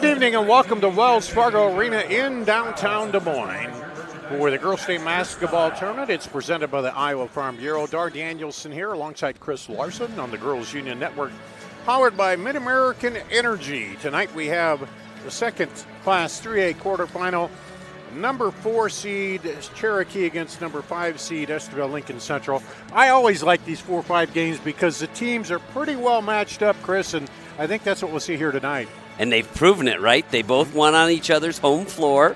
Good evening and welcome to Wells Fargo Arena in downtown Des Moines for the Girls State Basketball Tournament. It's presented by the Iowa Farm Bureau. Dar Danielson here alongside Chris Larson on the Girls Union Network, powered by Mid-American Energy. Tonight we have the second Class 3A quarterfinal. Number 4 seed Cherokee against number 5 seed Estherville Lincoln Central. I always like these 4-5 games because the teams are pretty well matched up, Chris, and I think that's what we'll see here tonight. And they've proven it, right? They both won on each other's home floor.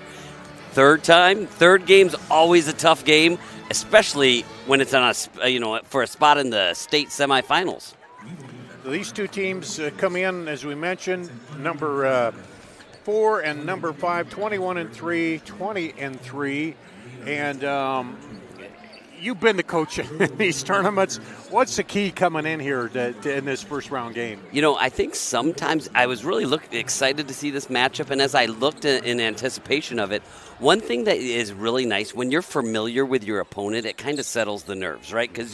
Third game's always a tough game, especially when it's on for a spot in the state semifinals. So these two teams come in, as we mentioned, number 4 and number 5, 21-3, 20-3, and you've been the coach in these tournaments. What's the key coming in here in this first round game? I think sometimes I was really excited to see this matchup, and as I looked in anticipation of it, one thing that is really nice, when you're familiar with your opponent, it kind of settles the nerves, right? Because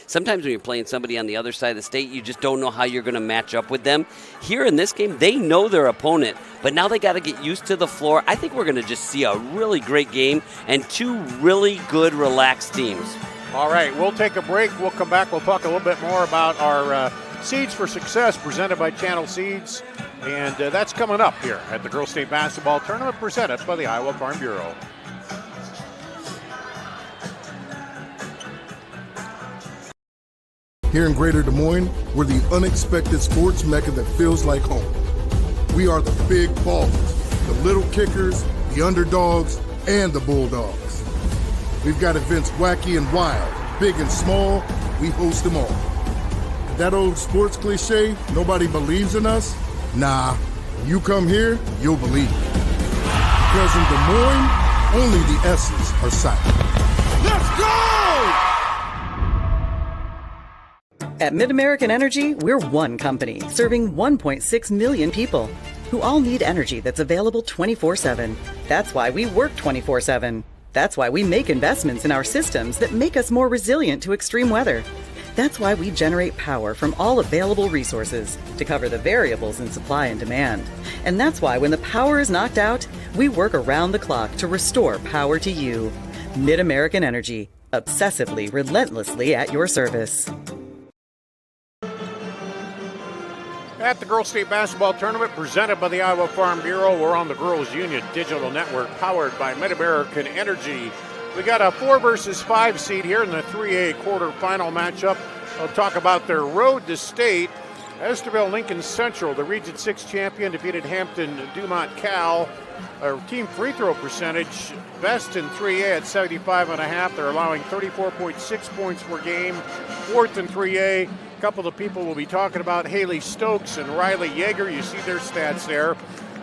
sometimes when you're playing somebody on the other side of the state, you just don't know how you're going to match up with them. Here in this game, they know their opponent, but now they got to get used to the floor. I think we're going to just see a really great game and two really good, relaxed teams. All right, we'll take a break. We'll come back. We'll talk a little bit more about our Seeds for Success presented by Channel Seeds. And that's coming up here at the Girls State Basketball Tournament presented by the Iowa Farm Bureau. Here in Greater Des Moines, we're the unexpected sports mecca that feels like home. We are the big ballers, the little kickers, the underdogs, and the bulldogs. We've got events wacky and wild, big and small, we host them all. That old sports cliche, nobody believes in us? Nah, when you come here, you'll believe it. Because in Des Moines, only the S's are silent. Let's go! At Mid-American Energy, we're one company serving 1.6 million people who all need energy that's available 24/7. That's why we work 24/7. That's why we make investments in our systems that make us more resilient to extreme weather. That's why we generate power from all available resources to cover the variables in supply and demand. And that's why when the power is knocked out, we work around the clock to restore power to you. Mid-American Energy, obsessively, relentlessly at your service. At the Girls State Basketball Tournament presented by the Iowa Farm Bureau, we're on the Girls Union Digital Network powered by Mid-American Energy. We got a 4 versus 5 seed here in the 3A quarterfinal matchup. We'll talk about their road to state. Estherville Lincoln Central, the Region 6 champion, defeated Hampton Dumont Cal. Our team free throw percentage, best in 3A at 75.5. They're allowing 34.6 points per game. Fourth in 3A. A couple of people we'll be talking about, Haley Stokes and Riley Yeager. You see their stats there.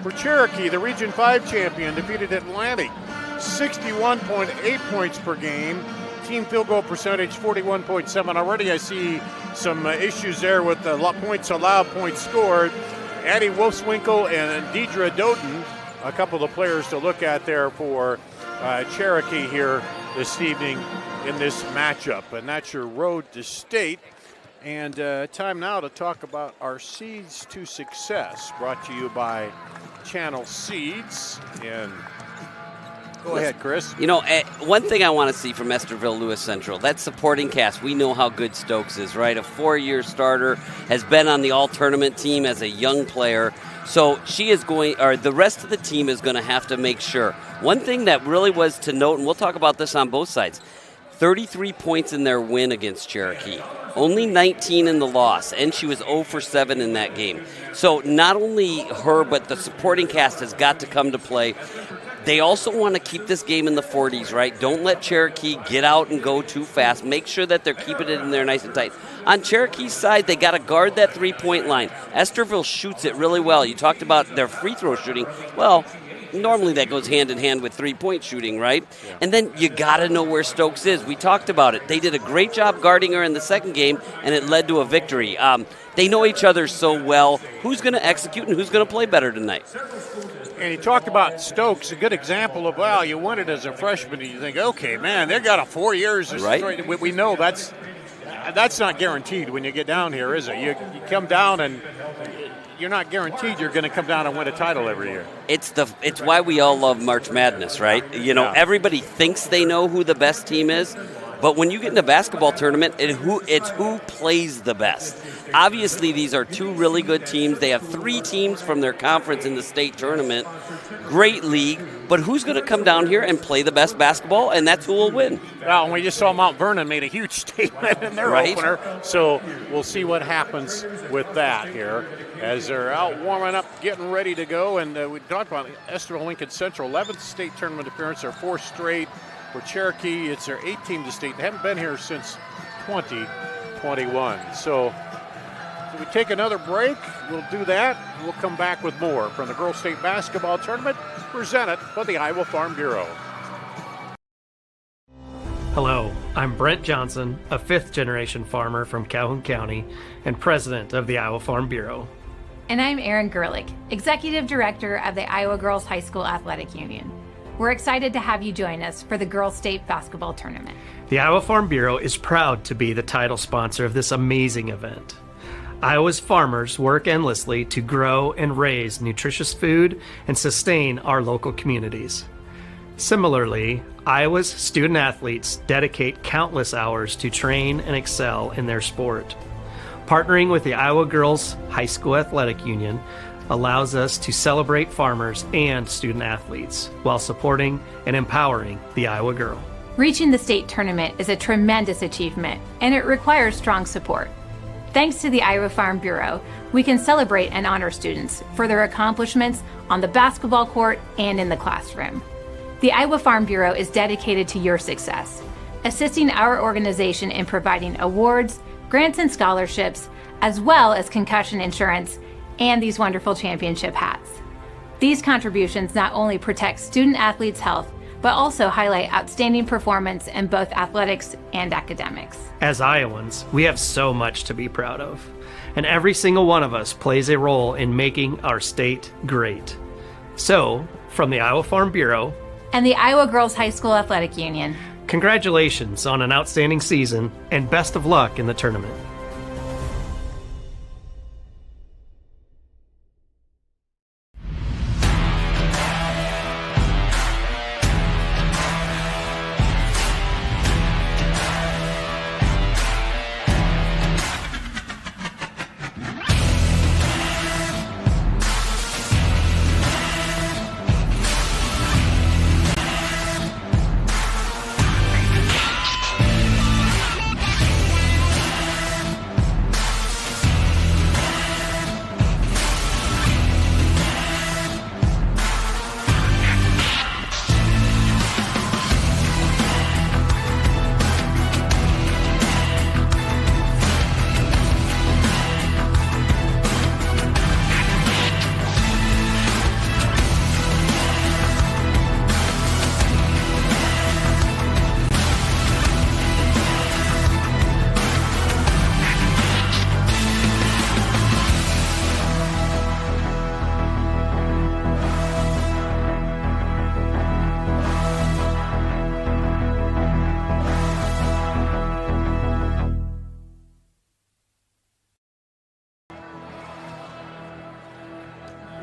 For Cherokee, the Region 5 champion, defeated Atlantic. 61.8 points per game. Team field goal percentage 41.7. Already I see some issues there with the points allowed, points scored. Addie Wolfswinkel and Deidre Doughton, a couple of players to look at there for Cherokee here this evening in this matchup. And that's your road to state. And time now to talk about our Seeds to Success, brought to you by Channel Seeds. And go ahead, Chris. One thing I want to see from Estherville Lewis Central, that supporting cast. We know how good Stokes is, right? A 4-year starter, has been on the all-tournament team as a young player. So the rest of the team is going to have to make sure. One thing that really was to note, and we'll talk about this on both sides, 33 points in their win against Cherokee. Only 19 in the loss, and she was 0 for 7 in that game. So not only her, but the supporting cast has got to come to play. They also want to keep this game in the 40s, right? Don't let Cherokee get out and go too fast. Make sure that they're keeping it in there nice and tight. On Cherokee's side, they got to guard that three-point line. Estherville shoots it really well. You talked about their free throw shooting. Well, normally that goes hand in hand with three-point shooting, right? Yeah. And then you got to know where Stokes is. We talked about it. They did a great job guarding her in the second game, and it led to a victory. They know each other so well. Who's going to execute and who's going to play better tonight? And you talked about Stokes, a good example of, well, you won it as a freshman, and you think, okay, man, they've got 4 years. Right. We know that's not guaranteed when you get down here, is it? You come down and you're not guaranteed you're going to come down and win a title every year. It's why we all love March Madness, right? You know, everybody thinks they know who the best team is, but when you get in a basketball tournament, it's who plays the best. Obviously, these are two really good teams. They have 3 teams from their conference in the state tournament. Great league, but who's going to come down here and play the best basketball, and that's who will win. Well, and we just saw Mount Vernon made a huge statement in their opener, so we'll see what happens with that here as they're out warming up, getting ready to go. And we talked about Estherville Lincoln Central, 11th state tournament appearance, their 4th straight. For Cherokee, it's their 18th to state. They haven't been here since 2021. So we take another break. We'll do that. We'll come back with more from the Girls State Basketball Tournament presented by the Iowa Farm Bureau. Hello, I'm Brent Johnson, a 5th-generation farmer from Calhoun County and president of the Iowa Farm Bureau. And I'm Erin Gerlich, executive director of the Iowa Girls High School Athletic Union. We're excited to have you join us for the Girls State Basketball Tournament. The Iowa Farm Bureau is proud to be the title sponsor of this amazing event. Iowa's farmers work endlessly to grow and raise nutritious food and sustain our local communities. Similarly, Iowa's student athletes dedicate countless hours to train and excel in their sport. Partnering with the Iowa Girls High School Athletic Union allows us to celebrate farmers and student athletes while supporting and empowering the Iowa girl. Reaching the state tournament is a tremendous achievement, and it requires strong support. Thanks to the Iowa Farm Bureau, we can celebrate and honor students for their accomplishments on the basketball court and in the classroom. The Iowa Farm Bureau is dedicated to your success, assisting our organization in providing awards, grants and scholarships, as well as concussion insurance and these wonderful championship hats. These contributions not only protect student athletes' health, but also highlight outstanding performance in both athletics and academics. As Iowans, we have so much to be proud of, and every single one of us plays a role in making our state great. So, from the Iowa Farm Bureau and the Iowa Girls High School Athletic Union, congratulations on an outstanding season and best of luck in the tournament.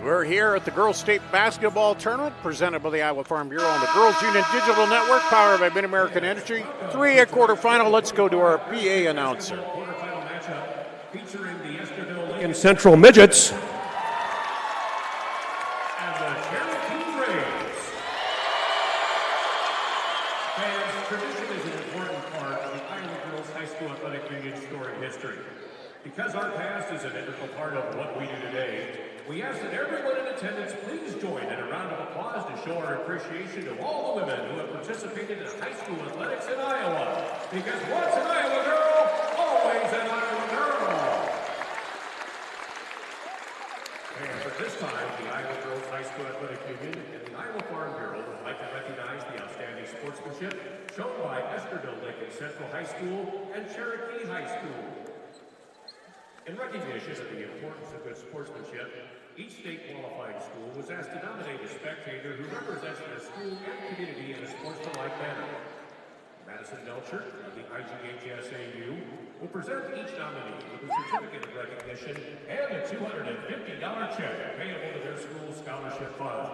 We're here at the Girls State Basketball Tournament presented by the Iowa Farm Bureau on the Girls Union Digital Network, powered by Mid-American Energy. 3 at quarterfinal. Let's go to our PA announcer. Quarterfinal matchup featuring the Estherville Lincoln Central Midgets and the Cherokee Braves. Fans, tradition is an important part of the Iowa Girls High School Athletic Union's storied history. Because our past is an integral part of what we do today, we ask that everyone in attendance please join in a round of applause to show our appreciation to all the women who have participated in high school athletics in Iowa. Because once an Iowa girl, always an Iowa girl. And at this time, the Iowa Girls High School Athletic Union and the Iowa Farm Bureau would like to recognize the outstanding sportsmanship shown by Estherville Lincoln Central High School and Cherokee High School. In recognition of the importance of good sportsmanship, each state qualifying school was asked to nominate a spectator who represents their school and community in a sportsmanlike manner. Madison Melcher of the IGHSAU, will present each nominee with a certificate of recognition and a $250 check payable to their school scholarship fund.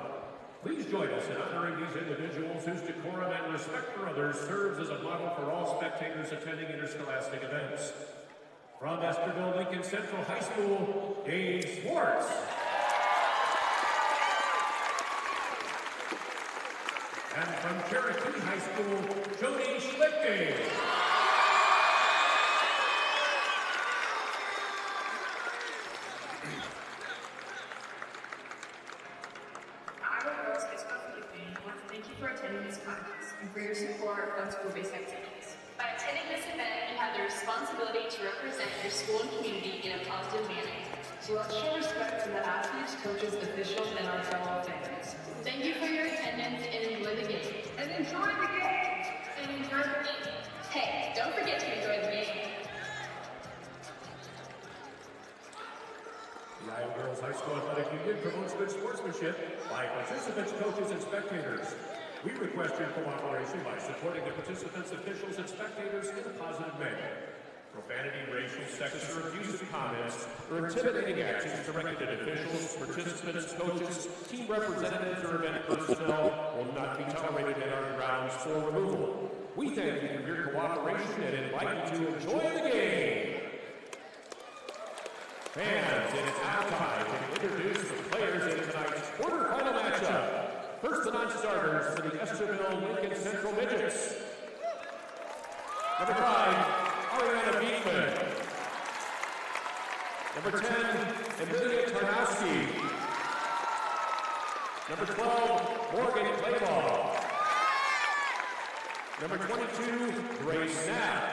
Please join us in honoring these individuals whose decorum and respect for others serves as a model for all spectators attending interscholastic events. From Estherville Lincoln Central High School, Dave Schwartz. And from Cherokee High School, Jody Schlichting. For your support on school-based activities. By attending this event, you have the responsibility to represent your school and community in a positive manner. So let's show respect to the athletes, coaches, officials, and our fellow fans. Thank you for your attendance and enjoy the game. And enjoy the game! And enjoy the game. Hey, don't forget to enjoy the game. The Iowa Girls High School Athletic Union promotes good sportsmanship by participants, coaches, and spectators. We request your cooperation by supporting the participants, officials, and spectators in a positive manner. Profanity, racial, sexist, or abusive comments or intimidating actions directed at officials, participants, coaches, team representatives, or event personnel will not be tolerated at our grounds for removal. We thank you for your cooperation and invite you to enjoy the game. Fans, it is now time to introduce the players in tonight's quarterfinal matchup. First the non-starters for the Estherville Lincoln Central Midgets. Number 5, Ariana Beekman. Number 10, Amelia Tarnowski. Number 12, Morgan Claybaugh. Number 22, Grace Knapp.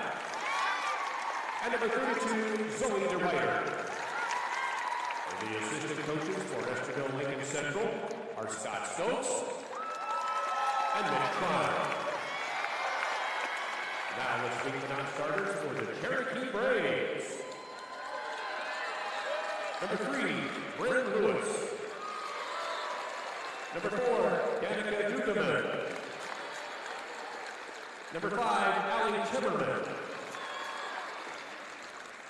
And number 32, Zoe DeRuyter. The assistant coaches for Estherville Lincoln Central are Scott Stokes and Mitch Connor. Now let's meet the non-starters for the Cherokee Braves. Number 3, Brandon Lewis. Number 4, Danica Dukeman. Number 5, Allie Timmerman.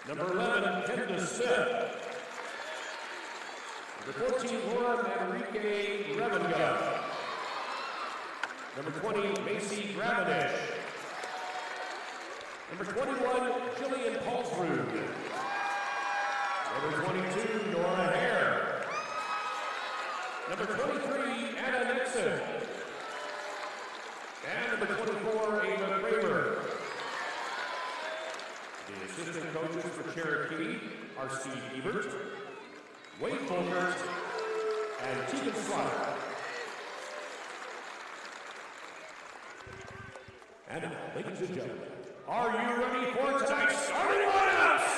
Number 11, Kendra Smith. Number 14, Laura Manrique Revenga. Number 20, Macy Gravenish. Number 21, Jillian Paulsrud. Number 22, Nora Hare. Number 23, Anna Nixon. And number 24, Ava Kramer. The assistant coaches for Cherokee are Steve Ebert, Wade Fulker, and Tegan Slaughter. And now, ladies and gentlemen, are you ready for tonight's starting lineups?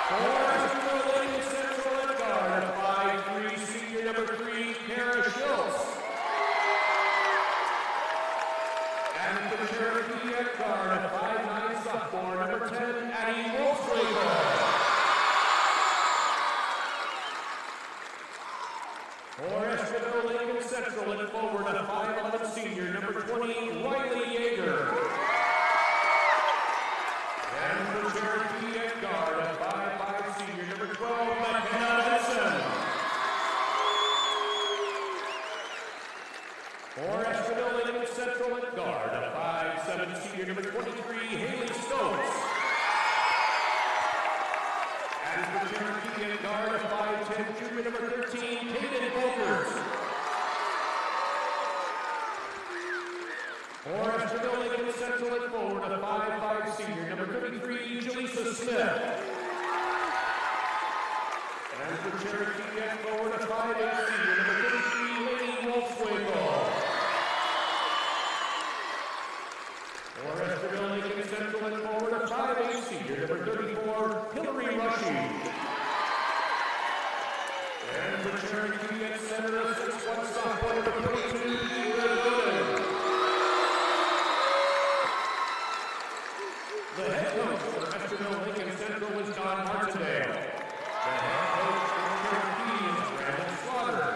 For Lincoln Central at guard, 5'3", senior number 3, Kara Schultz. And for Cherokee at guard, 5'9", sophomore number 10, Addie Wolfswinkel. For Estherville Lincoln Central and forward, a 5'11" senior, number 20, Riley Yeager. And for Cherokee at guard, a 5'5" senior, number 12, McKenna Benson. For Estherville Lincoln Central at guard, a 5'7" senior, number 23, Haley Stokes. And for Cherokee at guard, a 5'10" junior, number 13, Hayden Folkers. For Estherville Lincoln Central at forward, a 5'5" senior, number 33, Jaleesa Smith. And for Cherokee at forward, a 5'8" senior, number 33, Lady Wolfswinkel. For Estherville Lincoln Central at forward, a 5'8" senior, number 34, Hillary Rushing. And for Cherokee at center, a 6'1" sophomore, number 22, Eva Gooden. The head coach for Estherville Lincoln Central is Don Martindale. The head coach for Cherokee is Brandon Slaughter.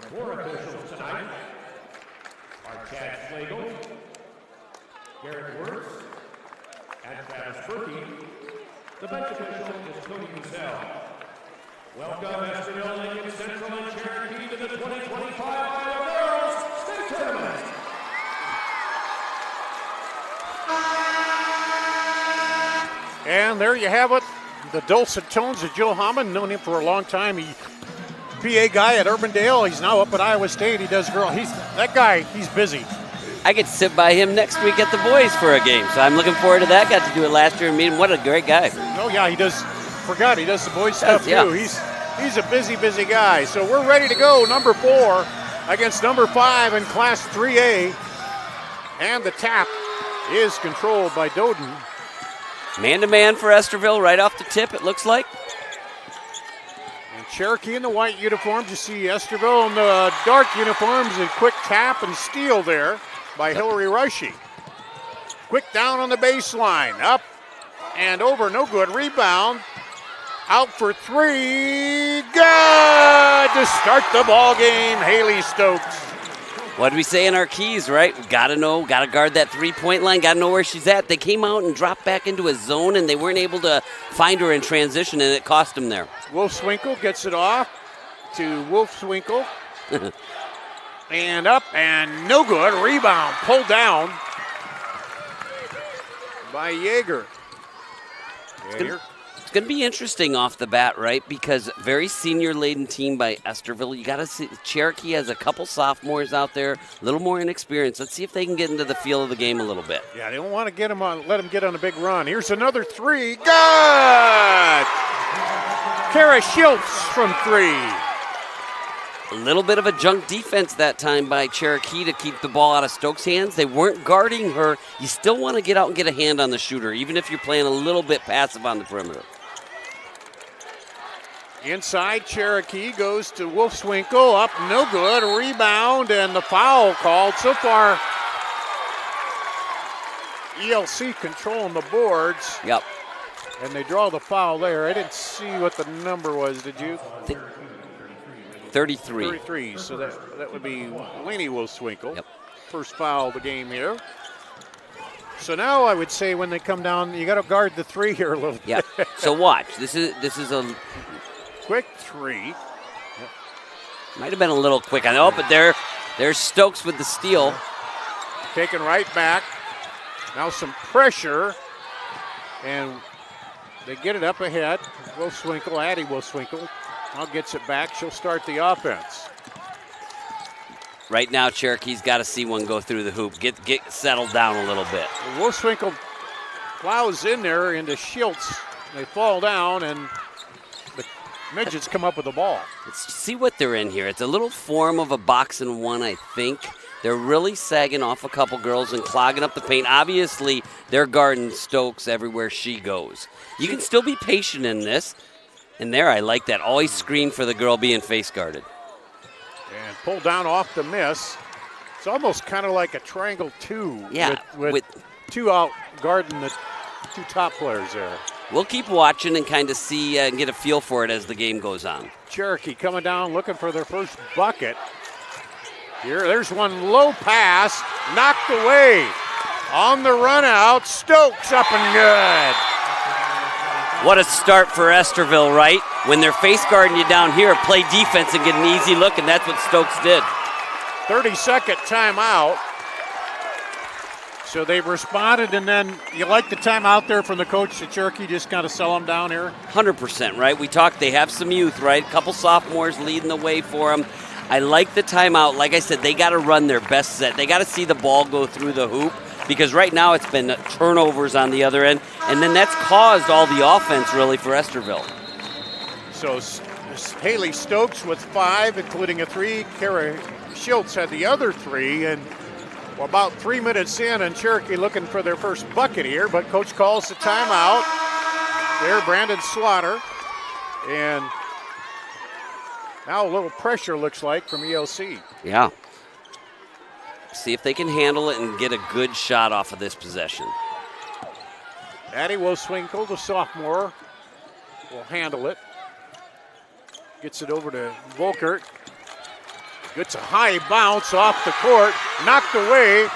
Floor officials tonight are Chad Slagle, Garrett Wirtz, and Travis Berkey. The bench official is Tony Guzell. Welcome Estherville, Lincoln Central, and Cherokee to the 2025 Iowa Girls State Tournament. And there you have it. The dulcet tones of Joe Hammond, known him for a long time. He PA guy at Urbandale. He's now up at Iowa State. He does girl. That guy, he's busy. I get to sit by him next week at the boys for a game, so I'm looking forward to that. Got to do it last year and meet him. What a great guy. Oh, yeah, he does. Forgot, he does the boys stuff, yeah. too. He's a busy guy. So we're ready to go. Number 4 against number 5 in Class 3A. And the tap is controlled by Doden. Man-to-man for Estherville right off the tip, it looks like. And Cherokee in the white uniforms. You see Estherville in the dark uniforms. A quick tap and steal there by Hillary Rushy. Quick down on the baseline. Up and over. No good. Rebound. Out for 3. Good to start the ball game. Haley Stokes. What did we say in our keys, right? Gotta know, gotta guard that three-point line, gotta know where she's at. They came out and dropped back into a zone, and they weren't able to find her in transition, and it cost them there. Wolfswinkel gets it off to Wolfswinkel. And up and no good. Rebound pulled down by Yeager. It's going to be interesting off the bat, right? Because very senior-laden team by Estherville. You got to see Cherokee has a couple sophomores out there, a little more inexperienced. Let's see if they can get into the feel of the game a little bit. Yeah, they don't want to let them get on a big run. Here's another 3. Good! Kara Schultz from 3. A little bit of a junk defense that time by Cherokee to keep the ball out of Stokes' hands. They weren't guarding her. You still want to get out and get a hand on the shooter, even if you're playing a little bit passive on the perimeter. Inside, Cherokee goes to Wolfswinkel. Up, no good. Rebound, and the foul called. So far, ELC controlling the boards. Yep. And they draw the foul there. I didn't see what the number was, did you? 33. 33, so that would be Lainey Wolfswinkel. Yep. First foul of the game here. So now I would say when they come down, you got to guard the 3 here a little Yeah. bit. So watch. This is a Quick 3. might have been a little quick. I know, but there's Stokes with the steal. Taken right back. Now some pressure, and they get it up ahead. Wolfswinkel, Addie Wolfswinkel, now gets it back. She'll start the offense. Right now, Cherokee's got to see one go through the hoop. Get settled down a little bit. Wolfswinkel plows in there into Schultz. They fall down, and the midgets come up with the ball. Let's see what they're in here. It's a little form of a box and one, I think. They're really sagging off a couple girls and clogging up the paint. Obviously, they're guarding Stokes everywhere she goes. You can still be patient in this. And there, I like that. Always screen for the girl being face guarded. And pull down off the miss. It's almost kind of like a triangle 2. Yeah. With 2 out guarding the 2 top players there. We'll keep watching and kind of see and get a feel for it as the game goes on. Cherokee coming down looking for their first bucket. There's one low pass, knocked away. On the run out, Stokes up and good. What a start for Estherville, right? When they're face guarding you down here, play defense and get an easy look, and that's what Stokes did. 30-second timeout. So they've responded, and then you like the timeout there from the coach at Cherokee, just kind of sell them down here? 100%, right? We talked, they have some youth, right? A couple sophomores leading the way for them. I like the timeout. Like I said, they got to run their best set. They got to see the ball go through the hoop because right now it's been turnovers on the other end, and then that's caused all the offense really for Estherville. So Haley Stokes with 5, including a 3. Kara Schultz had the other 3, and we're about 3 minutes in, and Cherokee looking for their first bucket here, but coach calls the timeout. There, Brandon Slaughter, and now a little pressure looks like from ELC. Yeah. See if they can handle it and get a good shot off of this possession. Addie Wolfswinkel, the sophomore, will handle it. Gets it over to Volkert. Gets a high bounce off the court, knocked away,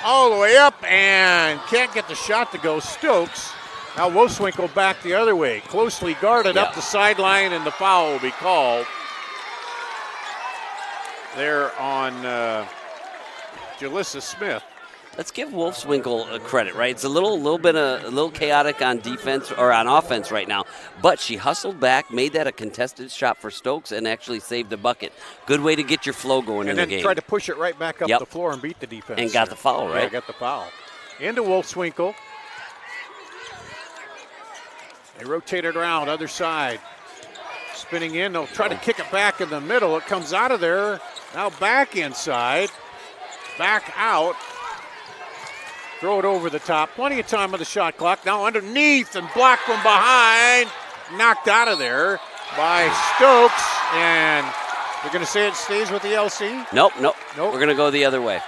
all the way up, and can't get the shot to go. Stokes. Now Wolfswinkel back the other way, closely guarded up the sideline, and the foul will be called there on Jalissa Smith. Let's give Wolfswinkel a credit, right? It's a little chaotic on defense or on offense right now, but she hustled back, made that a contested shot for Stokes, and actually saved the bucket. Good way to get your flow going in the game. And then tried to push it right back up the floor and beat the defense. And got the foul, right? Yeah, got the foul. Into Wolfswinkel. They rotate it around, other side. Spinning in, they'll try to kick it back in the middle. It comes out of there. Now back inside. Back out. Throw it over the top. Plenty of time on the shot clock. Now underneath and blocked from behind. Knocked out of there by Stokes. And they're going to say it stays with the LC? Nope. We're going to go the other way.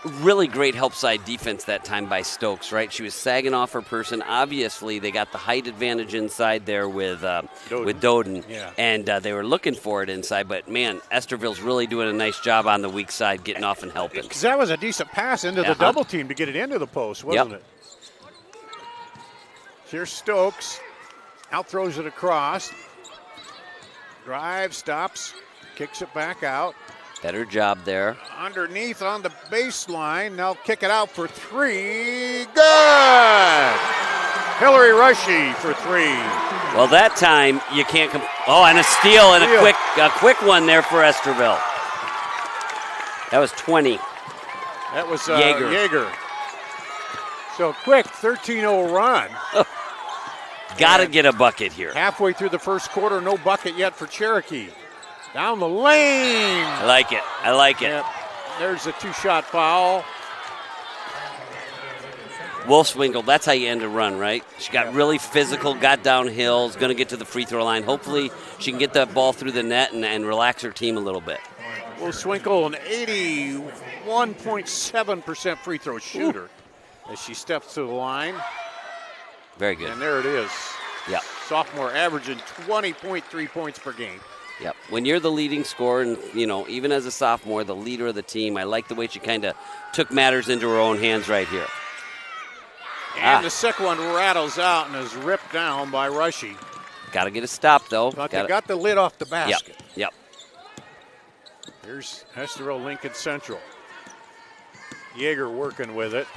Really great help side defense that time by Stokes, right? She was sagging off her person. Obviously, they got the height advantage inside there with Doden. Yeah. And they were looking for it inside. But, man, Estherville's really doing a nice job on the weak side, getting off and helping. Because that was a decent pass into the double team to get it into the post, wasn't it? Here's Stokes. Out throws it across. Drive, stops, kicks it back out. Better job there. Underneath on the baseline. Now kick it out for three. Good! Hillary Rushy for three. Well, that time you can't and a steal and a quick one there for Estherville. That was 20. That was Yeager. So quick 13-0 run. Got to get a bucket here. Halfway through the first quarter, no bucket yet for Cherokee. Down the lane. I like it. Yep. There's a two-shot foul. Wolfswinkel, that's how you end a run, right? She got really physical, got downhill, is going to get to the free throw line. Hopefully she can get that ball through the net and relax her team a little bit. Wolfswinkel, an 81.7% free throw shooter as she steps to the line. Very good. And there it is. Yep. Sophomore averaging 20.3 points per game. Yep. When you're the leading scorer and, even as a sophomore, the leader of the team, I like the way she kind of took matters into her own hands right here. And the second one rattles out and is ripped down by Rushy. Got to get a stop, though. But they got the lid off the basket. Yep. Here's Estherville Lincoln Central. Yeager working with it.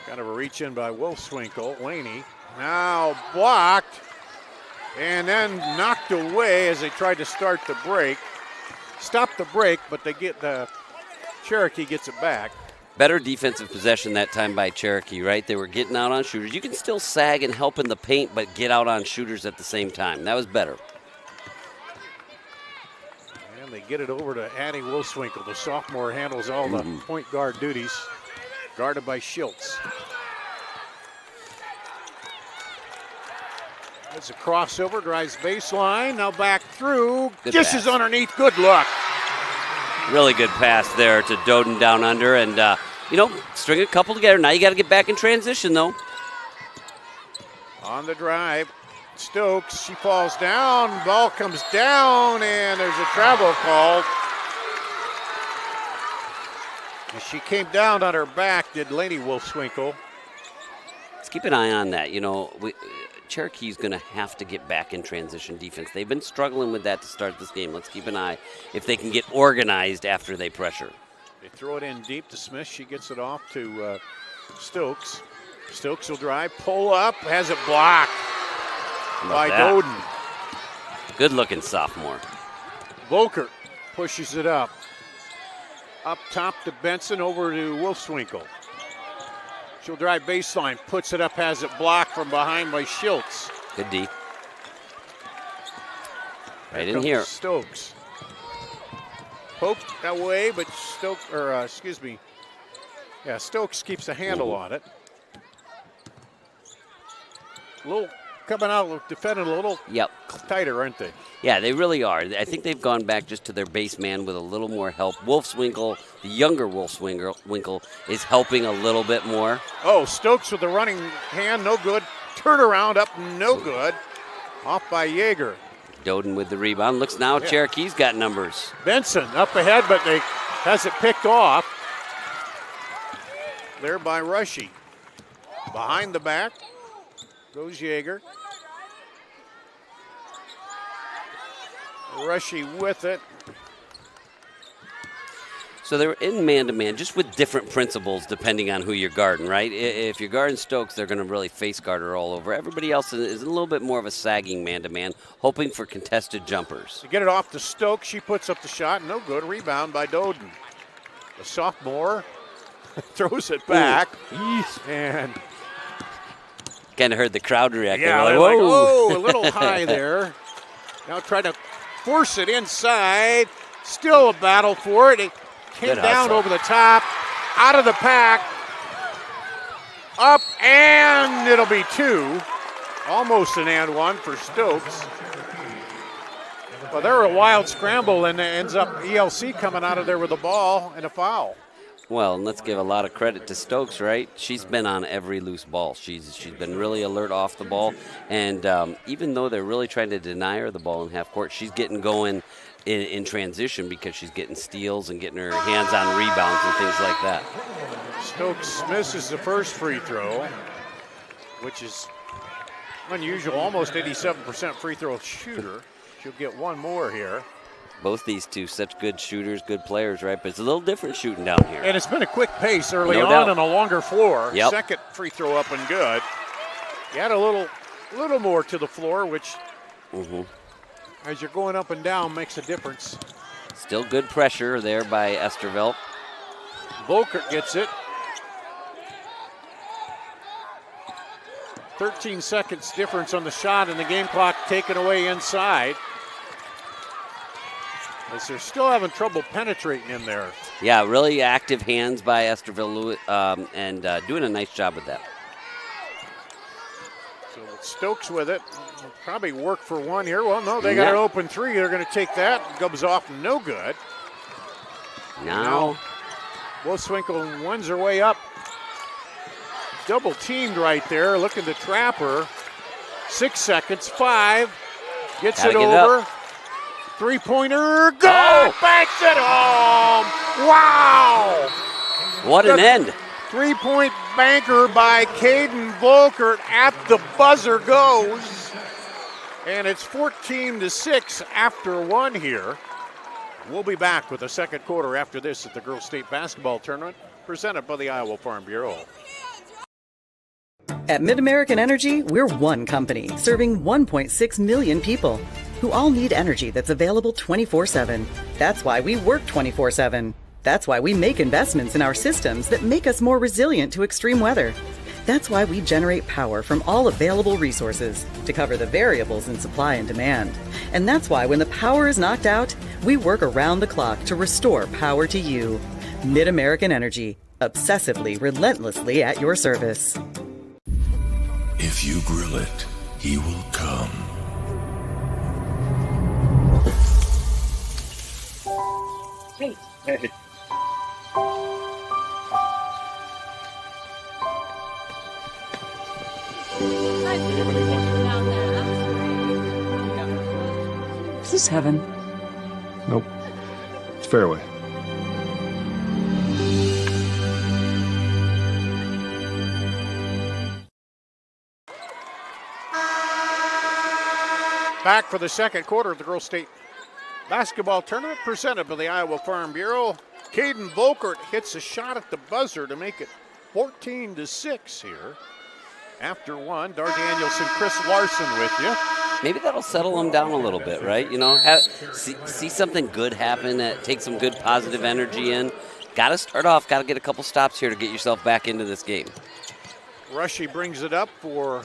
Kind of a reach in by Wolfswinkel. Laney now blocked. And then knocked away as they tried to start the break. Stop the break, but they get Cherokee gets it back. Better defensive possession that time by Cherokee, right? They were getting out on shooters. You can still sag and help in the paint, but get out on shooters at the same time. That was better. And they get it over to Annie Wolfswinkel. The sophomore handles all the point guard duties, guarded by Schultz. It's a crossover, drives baseline, now back through. Dishes underneath, good luck. Really good pass there to Doden down under and, string a couple together. Now you got to get back in transition, though. On the drive, Stokes, she falls down, ball comes down, and there's a travel called. She came down on her back, did Laney Wolfswinkel. Let's keep an eye on that. Cherokee's going to have to get back in transition defense. They've been struggling with that to start this game. Let's keep an eye if they can get organized after they pressure. They throw it in deep to Smith. She gets it off to Stokes. Stokes will drive, pull up, has it blocked by Doden. Good-looking sophomore. Volker pushes it up. Up top to Benson, over to Wolfswinkel. She'll drive baseline, puts it up, has it blocked from behind by Schultz. Good D. Right in here. Stokes. Poked that way, but Stokes keeps a handle on it. A little coming out, defending a little tighter, aren't they? Yeah, they really are. I think they've gone back just to their base man with a little more help. Wolfswinkel, the younger Wolfswinkel, is helping a little bit more. Oh, Stokes with the running hand, no good. Turnaround up, no good. Off by Yeager. Doden with the rebound. Looks now Cherokee's got numbers. Benson up ahead, but they has it picked off. There by Rushy. Behind the back goes Yeager. Rushy with it. So they're in man-to-man, just with different principles depending on who you're guarding, right? If you're guarding Stokes, they're going to really face guard her all over. Everybody else is a little bit more of a sagging man-to-man, hoping for contested jumpers. To get it off to Stokes, she puts up the shot. No good. Rebound by Doden. The sophomore throws it back. And kind of heard the crowd react. Yeah, like, whoa. whoa. A little high there. Now trying to force it inside. Still a battle for it. It came down over the top, out of the pack, up, and it'll be two. Almost an and one for Stokes. Well, they're a wild scramble, and it ends up ELC coming out of there with the ball and a foul. Well, and let's give a lot of credit to Stokes, right? She's been on every loose ball. She's been really alert off the ball, and even though they're really trying to deny her the ball in half court, she's getting going in transition because she's getting steals and getting her hands on rebounds and things like that. Stokes misses the first free throw, which is unusual, almost 87% free throw shooter. She'll get one more here. Both these two, such good shooters, good players, right? But it's a little different shooting down here. And it's been a quick pace early No on doubt. and a longer floor. Yep. Second free throw up and good. You add a little more to the floor, which as you're going up and down makes a difference. Still good pressure there by Estherville. Volkert gets it. 13 seconds difference on the shot and the game clock taken away inside. As they're still having trouble penetrating in there. Yeah, really active hands by Estherville and doing a nice job with that. So Stokes with it. Will probably work for one here. Well, no, they got an open three. They're going to take that. Goes off, no good. Now Wolfswinkel wins her way up. Double teamed right there, looking to trap her. 6 seconds, 5. Gets it over. Three-pointer, good! Oh. Banks it home! Wow! What an end. Three-point banker by Caden Volkert at the buzzer goes. And it's 14-6 after one here. We'll be back with the second quarter after this at the Girls State Basketball Tournament presented by the Iowa Farm Bureau. At MidAmerican Energy, we're one company serving 1.6 million people who all need energy that's available 24/7. That's why we work 24/7. That's why we make investments in our systems that make us more resilient to extreme weather. That's why we generate power from all available resources to cover the variables in supply and demand. And that's why when the power is knocked out, we work around the clock to restore power to you. MidAmerican Energy, obsessively, relentlessly at your service. If you grill it, he will come. Hey. Is this heaven? Nope. It's fairway. Back for the second quarter of the Girls State Basketball Tournament presented by the Iowa Farm Bureau. Caden Volkert hits a shot at the buzzer to make it 14-6 here. After one, Dar Danielson, Chris Larson with you. Maybe that'll settle them down a little bit, right? You know, see something good happen, take some good positive energy in. Got to start off, got to get a couple stops here to get yourself back into this game. Rushy brings it up for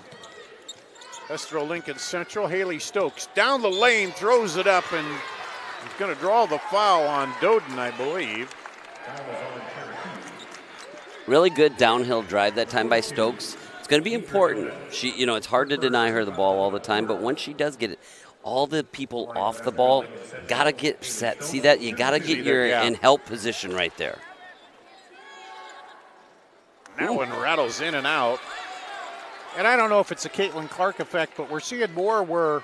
Estherville Lincoln Central. Haley Stokes down the lane, throws it up, and he's going to draw the foul on Doden, I believe. Really good downhill drive that time by Stokes. It's going to be important. It's hard to deny her the ball all the time, but once she does get it, all the people off the ball got to get set. See that? You got to get your in help position right there. That one rattles in and out. And I don't know if it's a Caitlin Clark effect, but we're seeing more where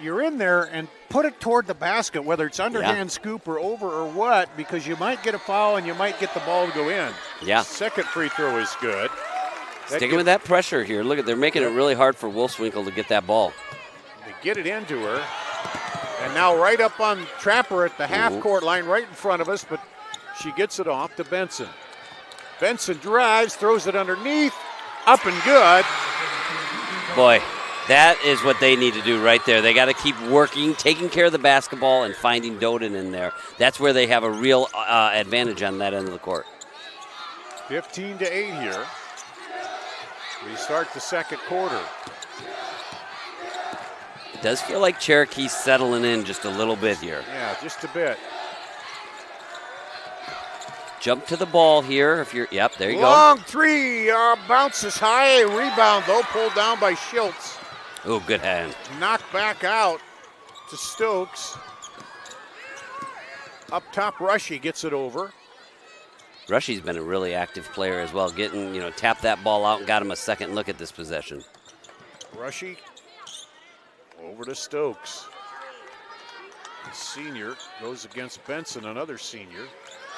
you're in there and put it toward the basket, whether it's underhand scoop or over or what, because you might get a foul and you might get the ball to go in. Yeah. Second free throw is good. Sticking with that pressure here. Look, they're making it really hard for Wolfswinkel to get that ball. They get it into her. And now right up on Trapper at the half-court line right in front of us, but she gets it off to Benson. Benson drives, throws it underneath, up and good. Boy, that is what they need to do right there. They got to keep working, taking care of the basketball, and finding Doden in there. That's where they have a real advantage on that end of the court. 15-8 here. We start the second quarter. It does feel like Cherokee's settling in just a little bit here. Yeah, just a bit. Jump to the ball here. If you're, yep, there you go. Long three, bounces high. Rebound, though, pulled down by Schultz. Oh, good hand. Knocked back out to Stokes. Up top, Rushy gets it over. Rushy's been a really active player as well, getting, tapped that ball out and got him a second look at this possession. Rushy over to Stokes. The senior goes against Benson, another senior.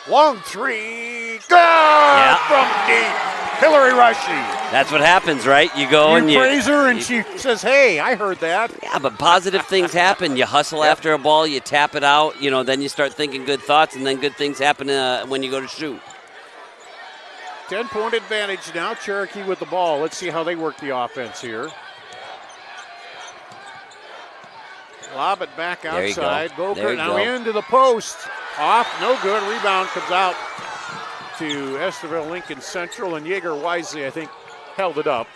Long three, good from deep. Hillary Rushy. That's what happens, right? You go and you praise her, and she says, "Hey, I heard that." Yeah, but positive things happen. You hustle after a ball, you tap it out. Then you start thinking good thoughts, and then good things happen when you go to shoot. 10-point advantage now. Cherokee with the ball. Let's see how they work the offense here. Lob it back outside. Boker now into the post. Off, no good. Rebound comes out to Estherville Lincoln Central, and Yeager wisely, I think, held it up.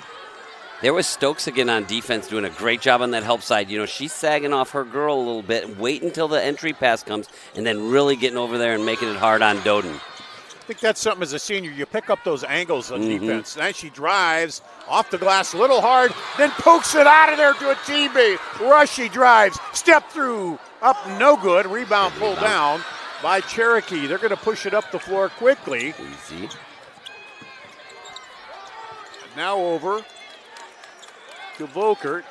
There was Stokes again on defense doing a great job on that help side. She's sagging off her girl a little bit, waiting until the entry pass comes, and then really getting over there and making it hard on Doden. I think that's something as a senior. You pick up those angles on defense. Then she drives off the glass a little hard, then pokes it out of there to a teammate. Rushy drives, step through, up no good. Rebound pulled down by Cherokee. They're going to push it up the floor quickly. Easy. Now over to Volkert.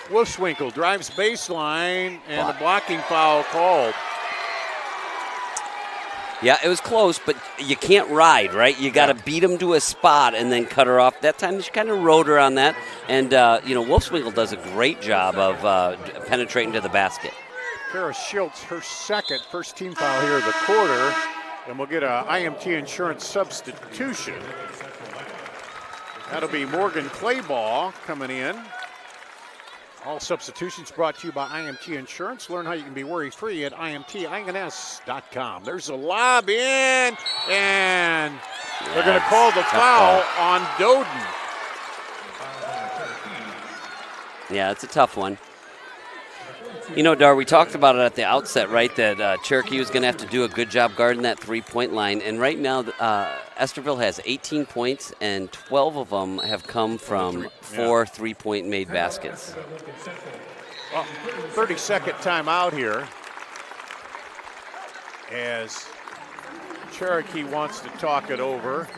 Wolfswinkel drives baseline, and the blocking foul called. Yeah, it was close, but you can't ride, right? You got to beat them to a spot and then cut her off. That time she kind of rode her on that. And, Wolfswinkel does a great job of penetrating to the basket. Kara Schultz, her first team foul here of the quarter. And we'll get a IMT insurance substitution. That'll be Morgan Claybaugh coming in. All substitutions brought to you by IMT Insurance. Learn how you can be worry-free at IMTINS.com. There's a lob in, and they're going to call the foul on Doden. Yeah, it's a tough one. Dar, we talked about it at the outset, right, that Cherokee was going to have to do a good job guarding that three-point line. And right now, Estherville has 18 points, and 12 of them have come from four three-point made baskets. Well, 30-second timeout here as Cherokee wants to talk it over.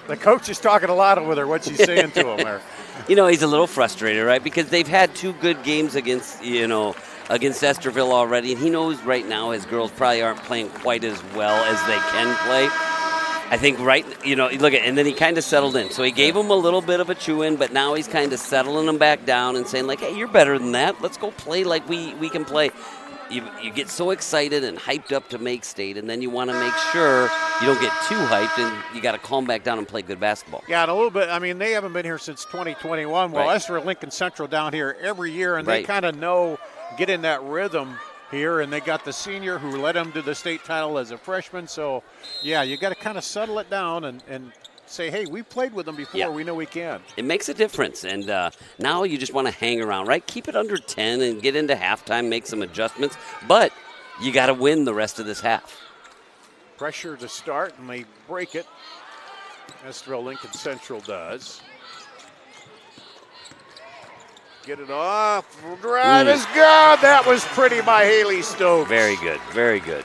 The coach is talking a lot with her. What's he saying to him there? He's a little frustrated, right? Because they've had two good games against Estherville already, and he knows right now his girls probably aren't playing quite as well as they can play. I think and then he kind of settled in. So he gave them a little bit of a chew-in, but now he's kind of settling them back down and saying, hey, you're better than that. Let's go play like we can play. You get so excited and hyped up to make state, and then you want to make sure you don't get too hyped, and you got to calm back down and play good basketball. Yeah, and a little bit. I mean, they haven't been here since 2021. Well, Estherville Lincoln Central down here every year, and they kind of get in that rhythm here, and they got the senior who led them to the state title as a freshman. So, yeah, you got to kind of settle it down and say, hey, we played with them before. Yeah. We know we can. It makes a difference, and now you just want to hang around, right? Keep it under 10 and get into halftime, make some adjustments, but you got to win the rest of this half. Pressure to start, and they break it. Estherville Lincoln Central does. Get it off. Drive is good. That was pretty by Haley Stokes. Very good. Very good.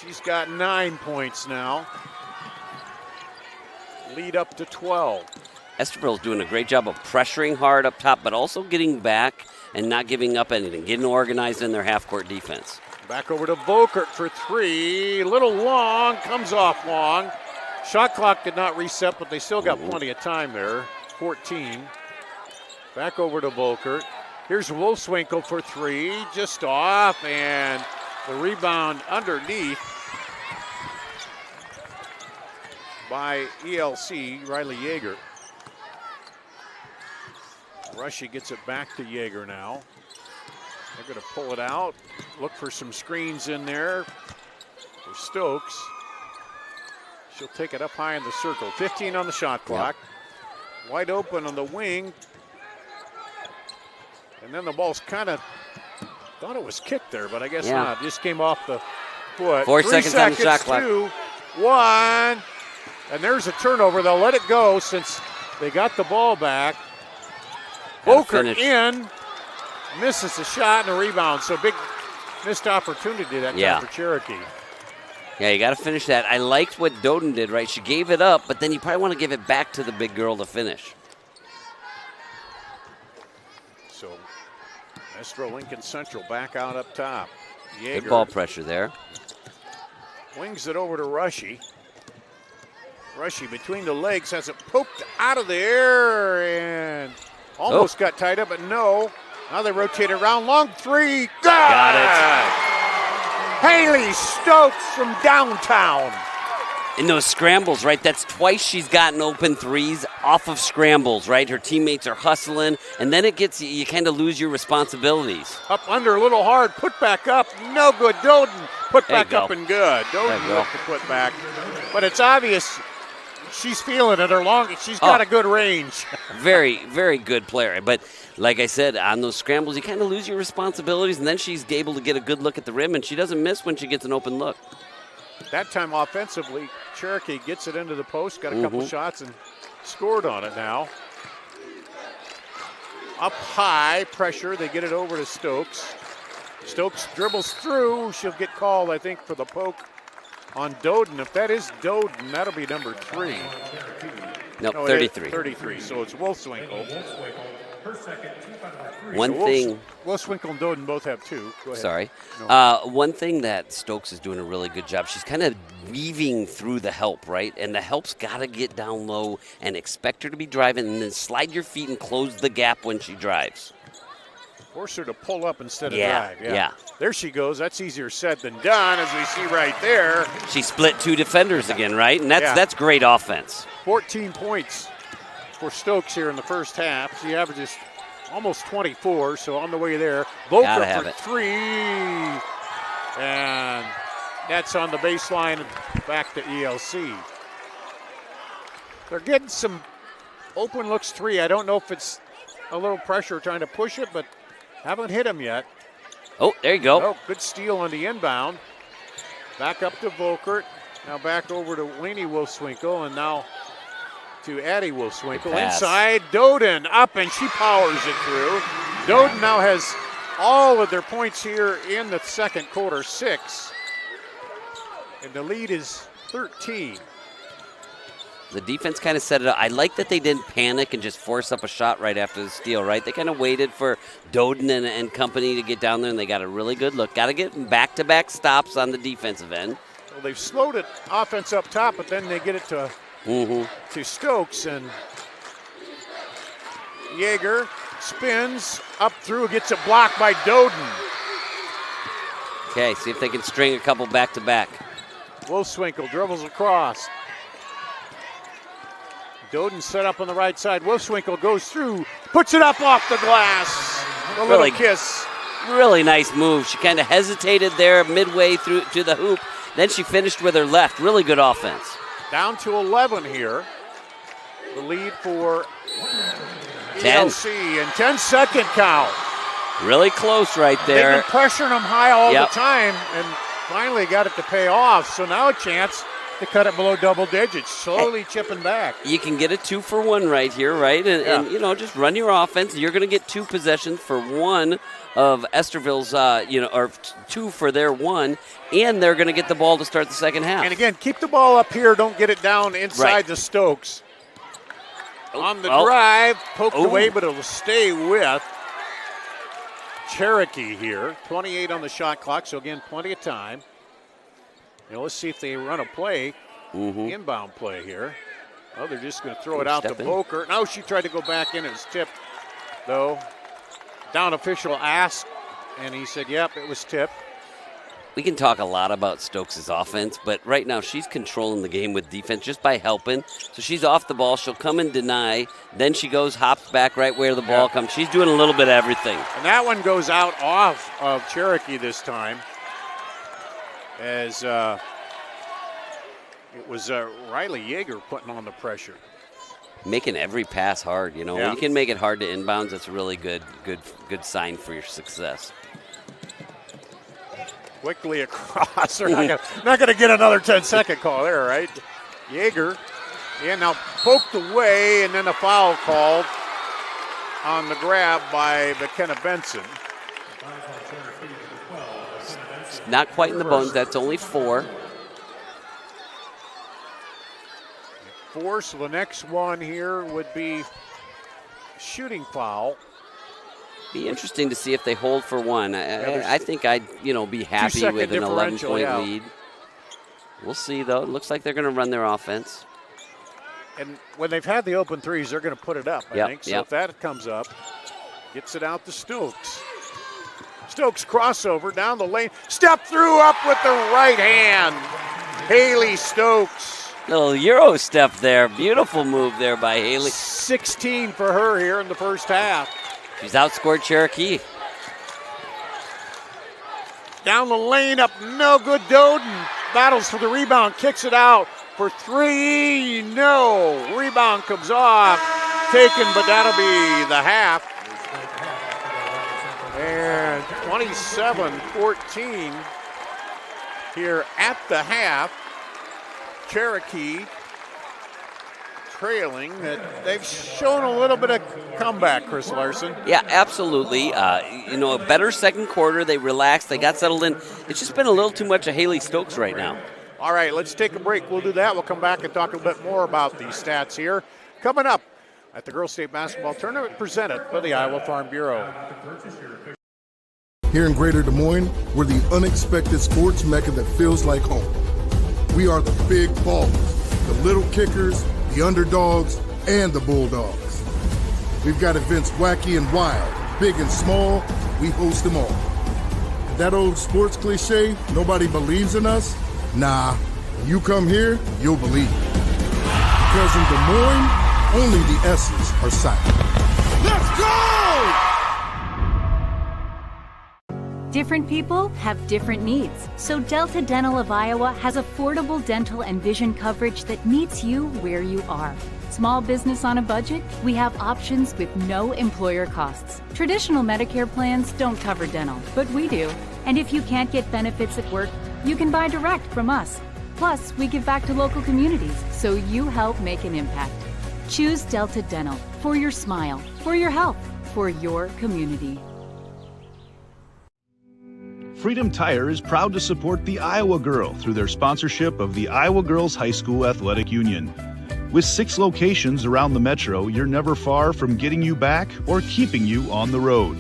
She's got 9 points now. Lead up to 12. Estherville's doing a great job of pressuring hard up top, but also getting back and not giving up anything, getting organized in their half-court defense. Back over to Volkert for three. Little long, comes off long. Shot clock did not reset, but they still got plenty of time there. 14. Back over to Volkert. Here's Wolfswinkel for three, just off, and the rebound underneath by ELC, Riley Yeager. Rushy gets it back to Yeager now. They're going to pull it out, look for some screens in there for Stokes. She'll take it up high in the circle. 15 on the shot clock. Yep. Wide open on the wing. And then the ball's kind of, thought it was kicked there, but I guess not. Just came off the foot. 4 seconds on the shot clock. 2, 1. And there's a turnover. They'll let it go since they got the ball back. Volkert in. Misses the shot and a rebound. So big missed opportunity that time for Cherokee. Yeah, you got to finish that. I liked what Doden did, right? She gave it up, but then you probably want to give it back to the big girl to finish. So, Estro Lincoln Central back out up top. Yeager. Good ball pressure there. Wings it over to Rushy. Rushy between the legs has it poked out of the air and almost got tied up, but no. Now they rotate around. Long three. Got it. Haley Stokes from downtown. In those scrambles, right? That's twice she's gotten open threes off of scrambles, right? Her teammates are hustling, and then it gets you kind of lose your responsibilities. Up under a little hard. Put back up. No good. Doden put back up and good. Doden with the put back. But it's obvious she's feeling it. Her long. She's got a good range. Very, very good player. But like I said, on those scrambles, you kind of lose your responsibilities, and then she's able to get a good look at the rim, and she doesn't miss when she gets an open look. That time offensively, Cherokee gets it into the post, got a couple shots, and scored on it now. Up high, pressure. They get it over to Stokes. Stokes dribbles through. She'll get called, I think, for the poke on Doden. If that is Doden, that'll be number 3. Nope, 33. 33, so it's Wolfswinkel. One thing. Wolfswinkel and Doden both have 2. Go ahead. Sorry. One thing that Stokes is doing a really good job, she's kind of weaving through the help, right? And the help's got to get down low and expect her to be driving and then slide your feet and close the gap when she drives. Force her to pull up instead of drive. Yeah. There she goes. That's easier said than done, as we see right there. She split 2 defenders again, right? And that's great offense. 14 points for Stokes here in the first half. She averages almost 24, so on the way there. Volker for 3. And that's on the baseline back to ELC. They're getting some open looks 3. I don't know if it's a little pressure trying to push it, but haven't hit him yet. Oh, there you go. Oh, good steal on the inbound. Back up to Volkert. Now back over to Lainey Wolfswinkel, and now to Addie Wolfswinkel. Inside, Doden up, and she powers it through. Doden now has all of their points here in the second quarter, 6. And the lead is 13. The defense kind of set it up. I like that they didn't panic and just force up a shot right after the steal, right? They kind of waited for Doden and company to get down there, and they got a really good look. Got to get back-to-back stops on the defensive end. Well, they've slowed it offense up top, but then they get it to Stokes, and Yeager spins up through, gets it blocked by Doden. Okay, see if they can string a couple back-to-back. Wolfswinkel dribbles across. Doden set up on the right side. Wolfswinkel goes through, puts it up off the glass. A little kiss. Really nice move. She kind of hesitated there midway through to the hoop. Then she finished with her left. Really good offense. Down to 11 here. The lead for 10. ELC, and 10-second count. Really close right there. They've been pressuring them high all the time, and finally got it to pay off. So now a chance to cut it below double digits, slowly chipping back. You can get a 2-for-1 right here, right? And you know, just run your offense. You're going to get 2 possessions for one of Estherville's, or 2 for their 1, and they're going to get the ball to start the second half. And again, keep the ball up here. Don't get it down inside the Stokes. On the drive, poked away, but it'll stay with Cherokee here. 28 on the shot clock, so again, plenty of time. Let's see if they run a play, inbound play here. Oh, they're just going to throw it out to Boker. No, she tried to go back in. It was tipped, though. Down official asked, and he said, yep, it was tipped. We can talk a lot about Stokes' offense, but right now she's controlling the game with defense just by helping. So she's off the ball. She'll come and deny. Then she hops back right where the ball comes. She's doing a little bit of everything. And that one goes out off of Cherokee this time, as it was Riley Yeager putting on the pressure. Making every pass hard, When you can make it hard to inbounds, that's a really good sign for your success. Quickly across. They're not going to get another 10-second call there, right? Yeager, now poked away, and then a foul called on the grab by McKenna Benson. Not quite in the bones. That's only 4. 4, so the next one here would be shooting foul. Be interesting to see if they hold for one. I think I'd be happy with an 11-point lead. We'll see though. It looks like they're going to run their offense. And when they've had the open threes, they're going to put it up. I think so. If that comes up, gets it out to Stokes. Stokes crossover down the lane, step through up with the right hand. Haley Stokes. Little Euro step there. Beautiful move there by Haley. 16 for her here in the first half. She's outscored Cherokee. Down the lane, up no good. Doden battles for the rebound, kicks it out for 3. No. Rebound comes off. Taken, but that'll be the half. And 27-14 here at the half. Cherokee trailing. They've shown a little bit of comeback, Chris Larson. Yeah, absolutely. A better second quarter. They relaxed. They got settled in. It's just been a little too much of Haley Stokes right now. All right, let's take a break. We'll do that. We'll come back and talk a bit more about these stats here. Coming up at the Girls State Basketball Tournament presented by the Iowa Farm Bureau. Here in Greater Des Moines, we're the unexpected sports mecca that feels like home. We are the big ballers, the little kickers, the underdogs, and the bulldogs. We've got events wacky and wild, big and small, we host them all. That old sports cliche, nobody believes in us? Nah, when you come here, you'll believe it. Because in Des Moines, only the S's are silent. Let's go! Different people have different needs, so Delta Dental of Iowa has affordable dental and vision coverage that meets you where you are. Small business on a budget? We have options with no employer costs. Traditional Medicare plans don't cover dental, but we do. And if you can't get benefits at work, you can buy direct from us. Plus, we give back to local communities, so you help make an impact. Choose Delta Dental for your smile, for your health, for your community. Freedom Tire is proud to support the Iowa Girl through their sponsorship of the Iowa Girls High School Athletic Union. With 6 locations around the metro, you're never far from getting you back or keeping you on the road.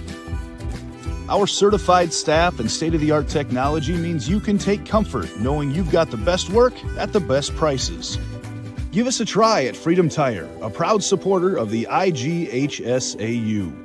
Our certified staff and state-of-the-art technology means you can take comfort knowing you've got the best work at the best prices. Give us a try at Freedom Tire, a proud supporter of the IGHSAU.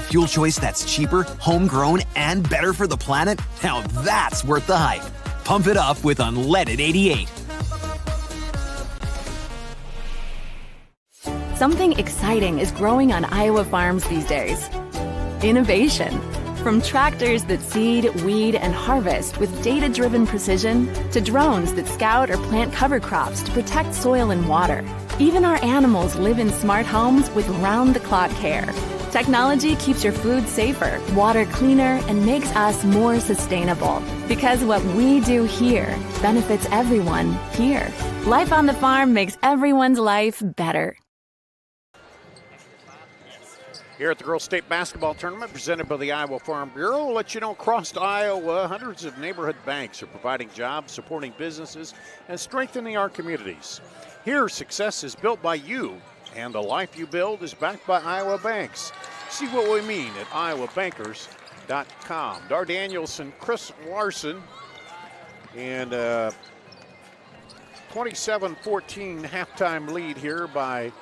fuel choice that's cheaper, homegrown, and better for the planet? Now that's worth the hype. Pump it up with Unleaded 88. Something exciting is growing on Iowa farms these days. Innovation. From tractors that seed, weed, and harvest with data-driven precision to drones that scout or plant cover crops to protect soil and water. Even our animals live in smart homes with round-the-clock care. Technology keeps your food safer, water cleaner, and makes us more sustainable. Because what we do here benefits everyone here. Life on the farm makes everyone's life better. Here at the Girls State Basketball Tournament presented by the Iowa Farm Bureau, we'll let you know across Iowa, hundreds of neighborhood banks are providing jobs, supporting businesses, and strengthening our communities. Here, success is built by you, and the life you build is backed by Iowa banks. See what we mean at iowabankers.com. Dar Danielson, Chris Larson, and 27-14 halftime lead here by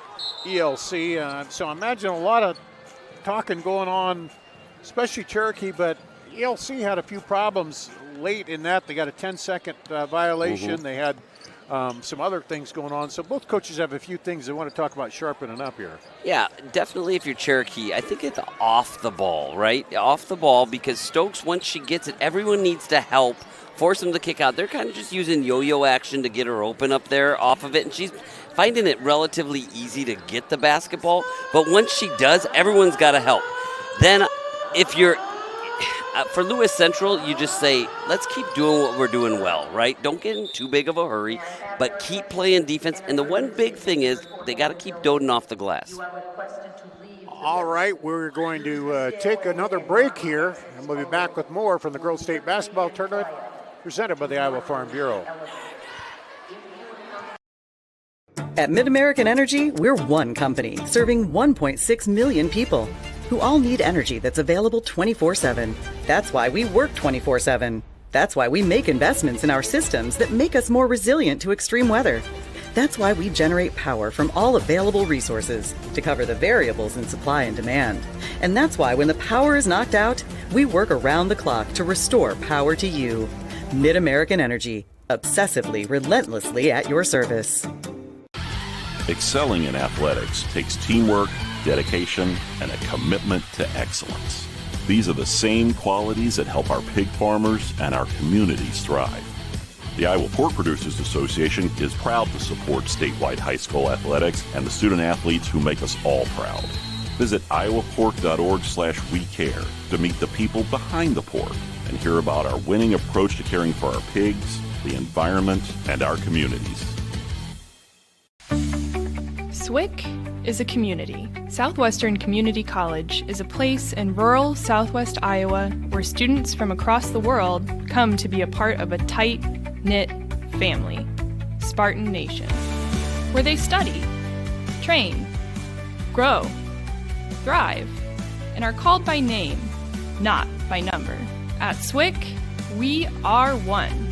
ELC. So I imagine a lot of talking going on, especially Cherokee, but ELC had a few problems late in that. They got a 10-second violation. They had some other things going on. So both coaches have a few things they want to talk about sharpening up here. Yeah, definitely if you're Cherokee, I think it's off the ball, right? Off the ball, because Stokes, once she gets it, everyone needs to help, force them to kick out. They're kind of just using yo-yo action to get her open up there off of it, and she's finding it relatively easy to get the basketball. But once she does, everyone's got to help. Then if you're for Lewis Central, you just say, let's keep doing what we're doing well, right? Don't get in too big of a hurry, but keep playing defense. And the one big thing is they got to keep Doden off the glass. All right, we're going to take another break here, and we'll be back with more from the Girls State Basketball Tournament presented by the Iowa Farm Bureau. At MidAmerican Energy, we're one company serving 1.6 million people who all need energy that's available 24/7. That's why we work 24/7. That's why we make investments in our systems that make us more resilient to extreme weather. That's why we generate power from all available resources to cover the variables in supply and demand. And that's why when the power is knocked out, we work around the clock to restore power to you. MidAmerican Energy, obsessively, relentlessly at your service. Excelling in athletics takes teamwork, dedication, and a commitment to excellence. These are the same qualities that help our pig farmers and our communities thrive. The Iowa Pork Producers Association is proud to support statewide high school athletics and the student athletes who make us all proud. Visit iowapork.org/wecare to meet the people behind the pork and hear about our winning approach to caring for our pigs, the environment, and our communities. SWIC is a community. Southwestern Community College is a place in rural southwest Iowa where students from across the world come to be a part of a tight-knit family, Spartan Nation, where they study, train, grow, thrive, and are called by name, not by number. At SWIC, we are one.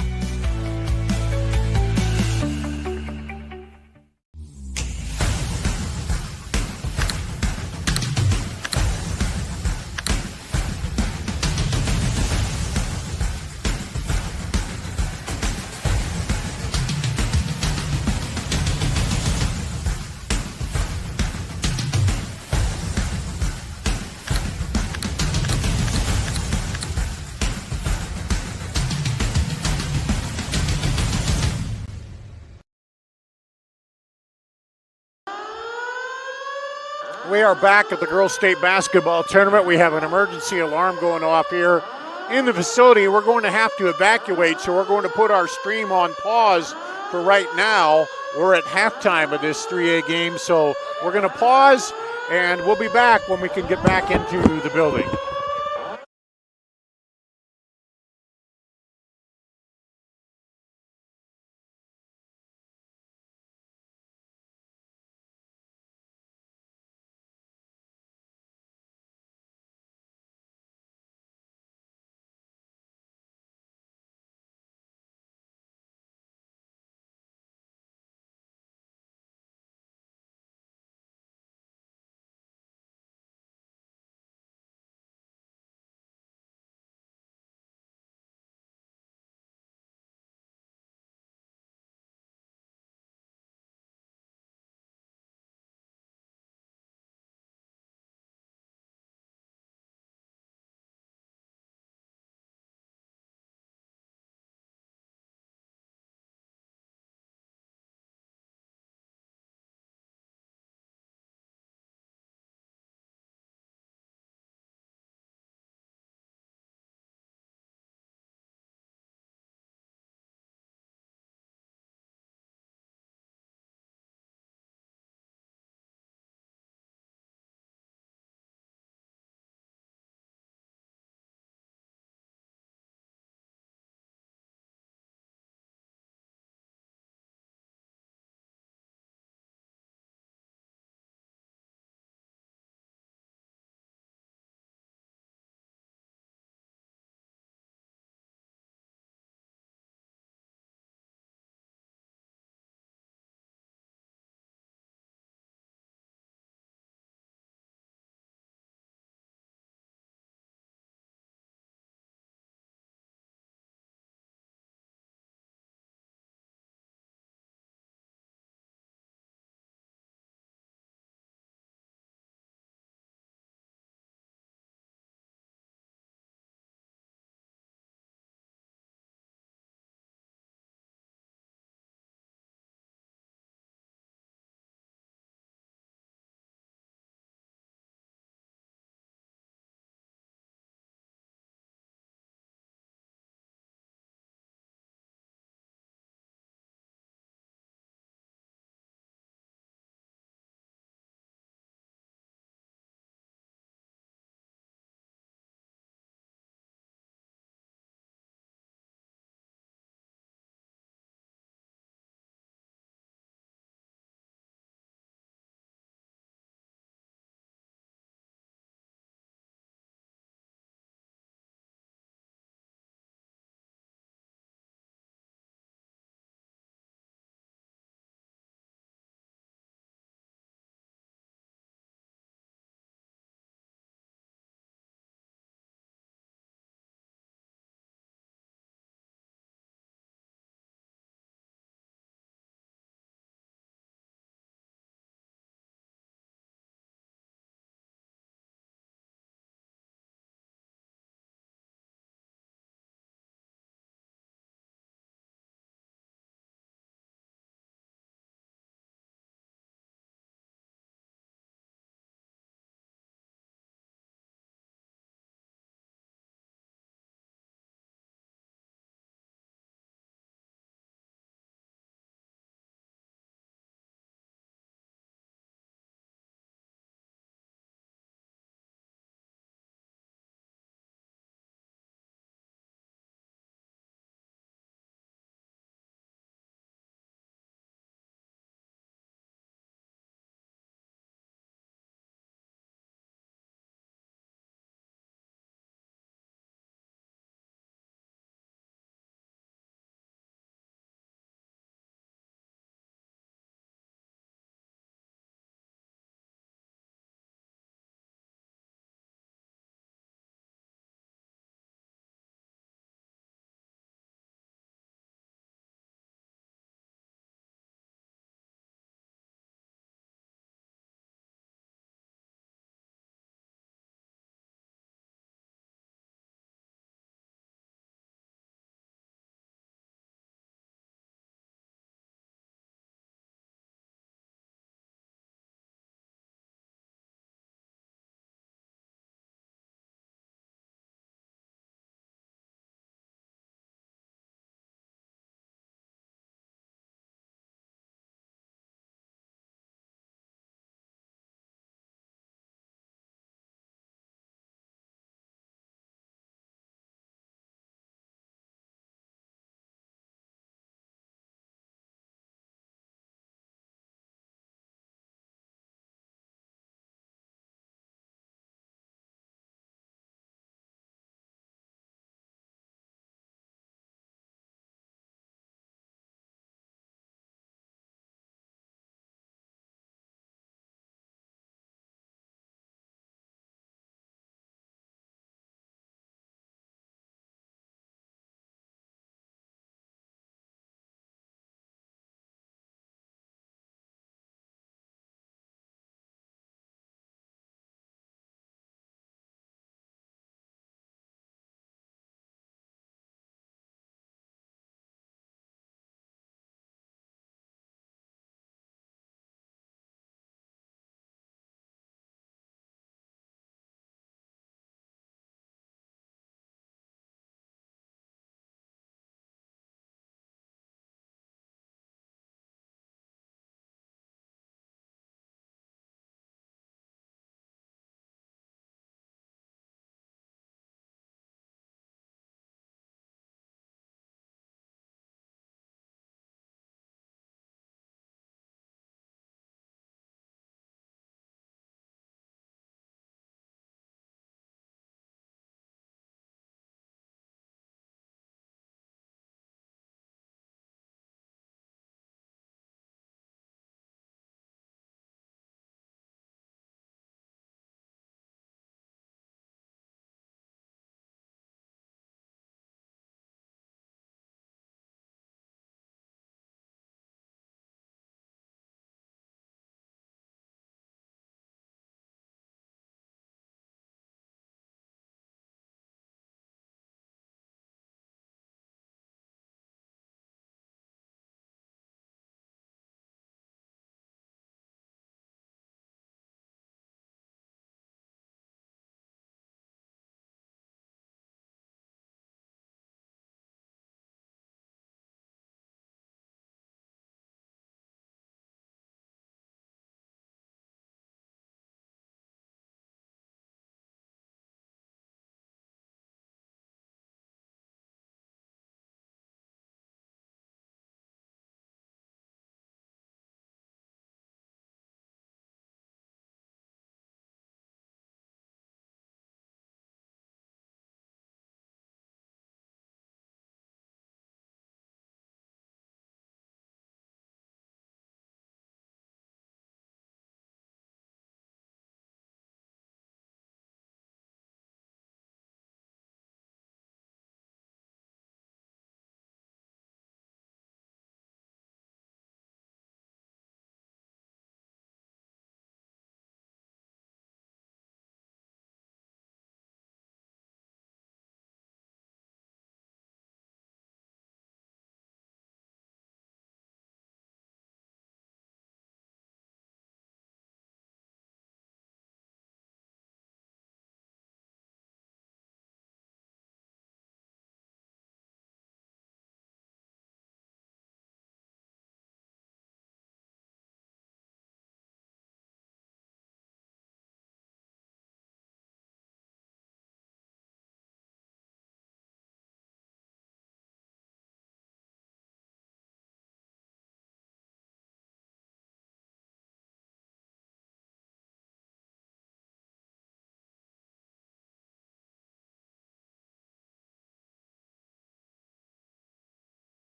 We are back at the Girls State Basketball Tournament. We have an emergency alarm going off here in the facility. We're going to have to evacuate, so we're going to put our stream on pause for right now. We're at halftime of this 3A game, so we're going to pause, and we'll be back when we can get back into the building.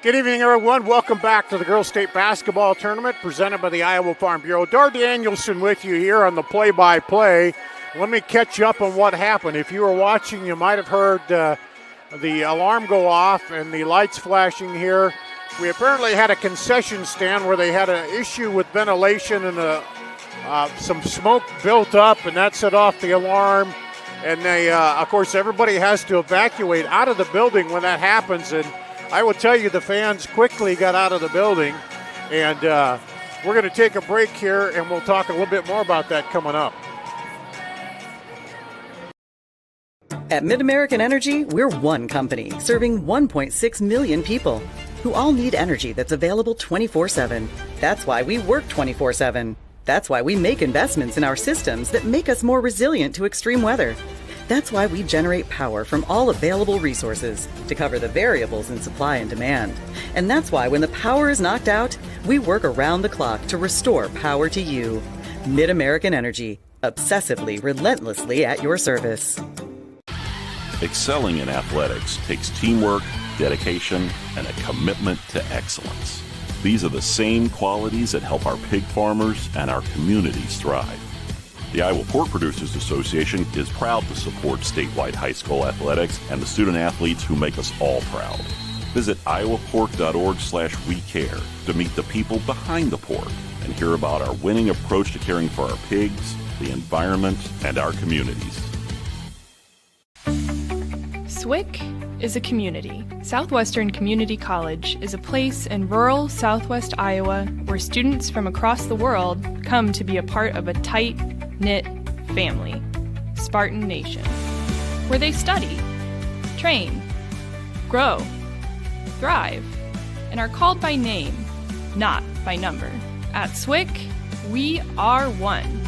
Good evening, everyone. Welcome back to the Girls State Basketball Tournament presented by the Iowa Farm Bureau. Dar Danielson with you here on the play-by-play. Let me catch you up on what happened. If you were watching, you might have heard the alarm go off and the lights flashing here. We apparently had a concession stand where they had an issue with ventilation and some smoke built up, and that set off the alarm. And they, of course, everybody has to evacuate out of the building when that happens. And I will tell you, the fans quickly got out of the building. And we're going to take a break here, and we'll talk a little bit more about that coming up. At MidAmerican Energy, we're one company serving 1.6 million people who all need energy that's available 24/7. That's why we work 24/7. That's why we make investments in our systems that make us more resilient to extreme weather. That's why we generate power from all available resources to cover the variables in supply and demand. And that's why when the power is knocked out, we work around the clock to restore power to you. MidAmerican Energy, obsessively, relentlessly at your service. Excelling in athletics takes teamwork, dedication, and a commitment to excellence. These are the same qualities that help our pig farmers and our communities thrive. The Iowa Pork Producers Association is proud to support statewide high school athletics and the student athletes who make us all proud. Visit iowapork.org/WeCare to meet the people behind the pork and hear about our winning approach to caring for our pigs, the environment, and our communities. SWIC is a community. Southwestern Community College is a place in rural southwest Iowa where students from across the world come to be a part of a tight-knit family, Spartan Nation, where they study, train, grow, thrive, and are called by name, not by number. At SWIC, we are one.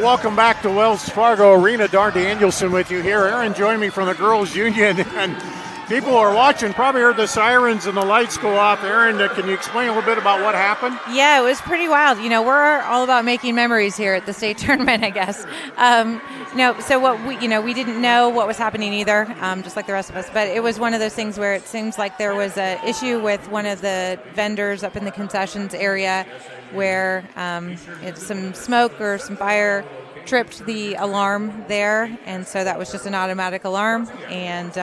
Welcome back to Wells Fargo Arena. Dar Danielson with you here. Aaron joined me from the Girls Union, and people who are watching probably heard the sirens and the lights go off. Aaron, can you explain a little bit about what happened? Yeah, it was pretty wild. You know, we're all about making memories here at the state tournament, I guess. So what we didn't know what was happening either, just like the rest of us. But it was one of those things where it seems like there was an issue with one of the vendors up in the concessions area, where some smoke or some fire tripped the alarm there, and so that was just an automatic alarm. And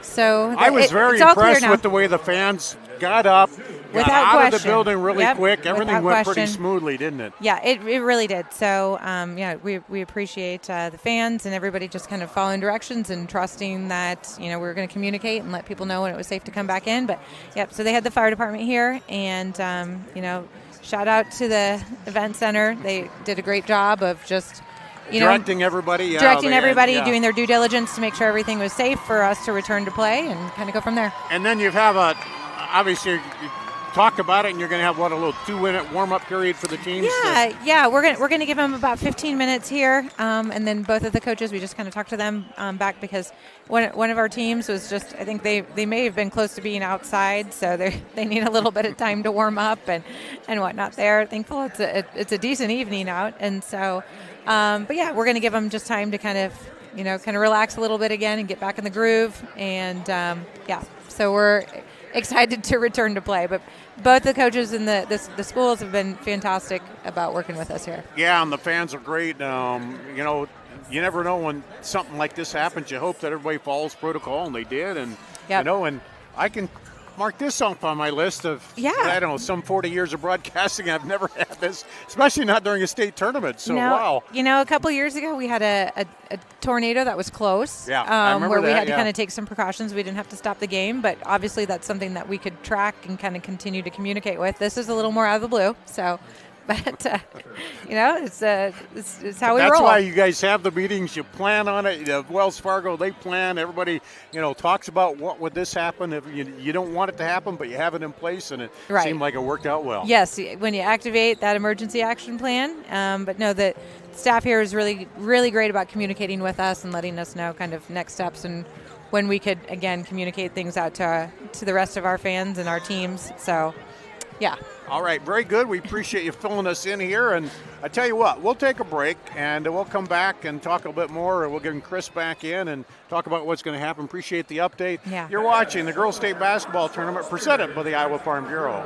so I was very impressed with the way the fans got up, without out question. of the building really quick. Everything without went pretty question. smoothly, didn't it? Yeah, it really did. So, we appreciate the fans and everybody just kind of following directions and trusting that, we were going to communicate and let people know when it was safe to come back in. But, so they had the fire department here, and, shout out to the event center. They did a great job of just, directing everybody. Doing their due diligence to make sure everything was safe for us to return to play and kind of go from there. And then you have obviously you talked about it, and you're going to have a little 2-minute warm-up period for the teams. Yeah. We're going to give them about 15 minutes here, and then both of the coaches, we just kind of talked to them back because one of our teams was just, I think they may have been close to being outside, so they need a little bit of time to warm up and whatnot. They're thankful it's a decent evening out, and so. We're going to give them just time to kind of relax a little bit again and get back in the groove. And, so we're excited to return to play. But both the coaches and the schools have been fantastic about working with us here. Yeah, and the fans are great. You never know when something like this happens. You hope that everybody follows protocol, and they did. And, and I can mark this off on my list of, I don't know, some 40 years of broadcasting. I've never had this, especially not during a state tournament. So, wow. A couple years ago, we had a tornado that was close. Yeah, I remember where we had to kind of take some precautions. We didn't have to stop the game, but obviously that's something that we could track and kind of continue to communicate with. This is a little more out of the blue, so... But, it's how we roll. That's why you guys have the meetings. You plan on it. Wells Fargo, they plan. Everybody, talks about what would this happen if you don't want it to happen, but you have it in place, and it seemed like it worked out well. Yes, when you activate that emergency action plan. But no, the staff here is really, really great about communicating with us and letting us know kind of next steps and when we could, again, communicate things out to the rest of our fans and our teams. So, yeah. All right, very good. We appreciate you filling us in here. And I tell you what, we'll take a break, and we'll come back and talk a bit more. We'll get Chris back in and talk about what's going to happen. Appreciate the update. Yeah. You're watching the Girls State Basketball Tournament presented by the Iowa Farm Bureau.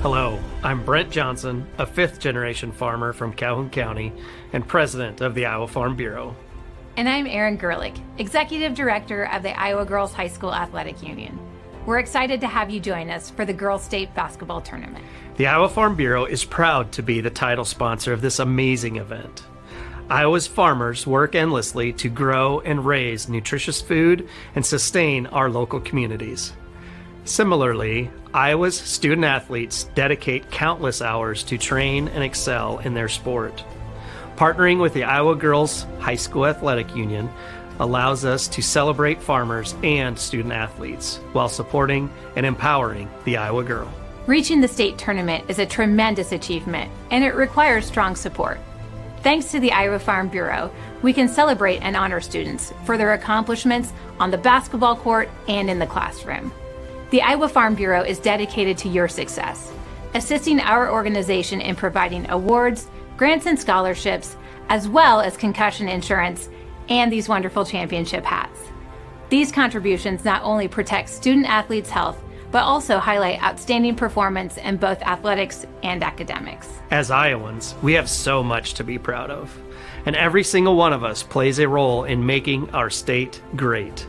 Hello, I'm Brent Johnson, a fifth-generation farmer from Calhoun County and president of the Iowa Farm Bureau. And I'm Erin Gerlich, executive director of the Iowa Girls High School Athletic Union. We're excited to have you join us for the Girls State Basketball Tournament. The Iowa Farm Bureau is proud to be the title sponsor of this amazing event. Iowa's farmers work endlessly to grow and raise nutritious food and sustain our local communities. Similarly, Iowa's student athletes dedicate countless hours to train and excel in their sport. Partnering with the Iowa Girls High School Athletic Union allows us to celebrate farmers and student athletes while supporting and empowering the Iowa girl. Reaching the state tournament is a tremendous achievement, and it requires strong support. Thanks to the Iowa Farm Bureau, we can celebrate and honor students for their accomplishments on the basketball court and in the classroom. The Iowa Farm Bureau is dedicated to your success, assisting our organization in providing awards, grants and scholarships, as well as concussion insurance and these wonderful championship hats. These contributions not only protect student athletes' health, but also highlight outstanding performance in both athletics and academics. As Iowans, we have so much to be proud of, and every single one of us plays a role in making our state great.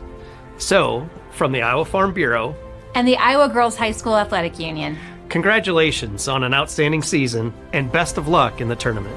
So, from the Iowa Farm Bureau and the Iowa Girls High School Athletic Union, congratulations on an outstanding season and best of luck in the tournament.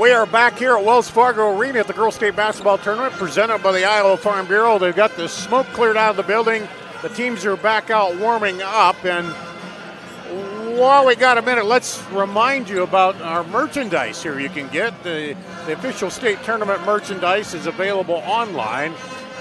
We are back here at Wells Fargo Arena at the Girls State Basketball Tournament presented by the Iowa Farm Bureau. They've got the smoke cleared out of the building. The teams are back out warming up. And while we got a minute, let's remind you about our merchandise here you can get. The official state tournament merchandise is available online.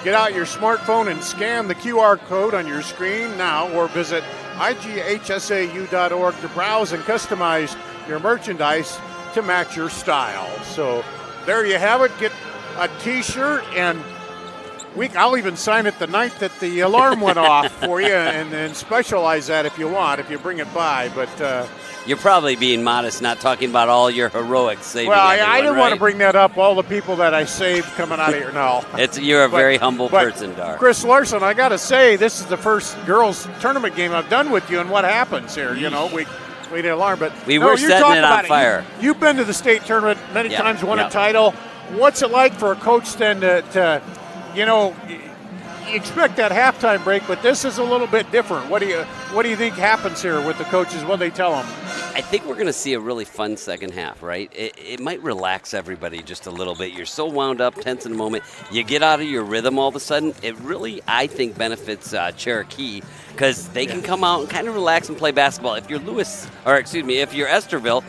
Get out your smartphone and scan the QR code on your screen now or visit IGHSAU.org to browse and customize your merchandise to match your style. So there you have it. Get a t-shirt, and I'll even sign it the night that the alarm went off for you and specialize that if you want, if you bring it by. But you're probably being modest, not talking about all your heroics saving. Well, everyone, I didn't right? want to bring that up, all the people that I saved coming out of here. No. You're a very humble person, Dar. Chris Larson, I got to say, this is the first girls tournament game I've done with you, and what happens here? You know, we did alarm, but we were setting it on fire. You've been to the state tournament many times, won a title. What's it like for a coach then to you know, you expect that halftime break, but this is a little bit different. What do you think happens here with the coaches? What do they tell them? I think we're going to see a really fun second half, right? It might relax everybody just a little bit. You're so wound up, tense in the moment. You get out of your rhythm all of a sudden. It really, I think, benefits Cherokee because they can come out and kind of relax and play basketball. If you're if you're Estherville,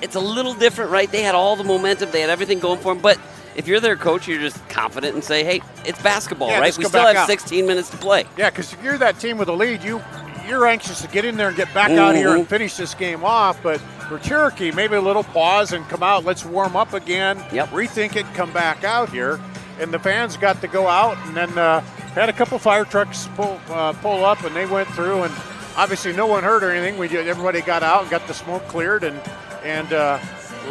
it's a little different, right? They had all the momentum. They had everything going for them, but if you're their coach, you're just confident and say, hey, it's basketball, right? We still have 16 minutes to play. Yeah, because if you're that team with a lead, you're anxious to get in there and get back out here and finish this game off. But for Cherokee, maybe a little pause and come out. Let's warm up again, rethink it, come back out here. And the fans got to go out and then had a couple fire trucks pull up, and they went through. And obviously no one hurt or anything. Everybody got out and got the smoke cleared and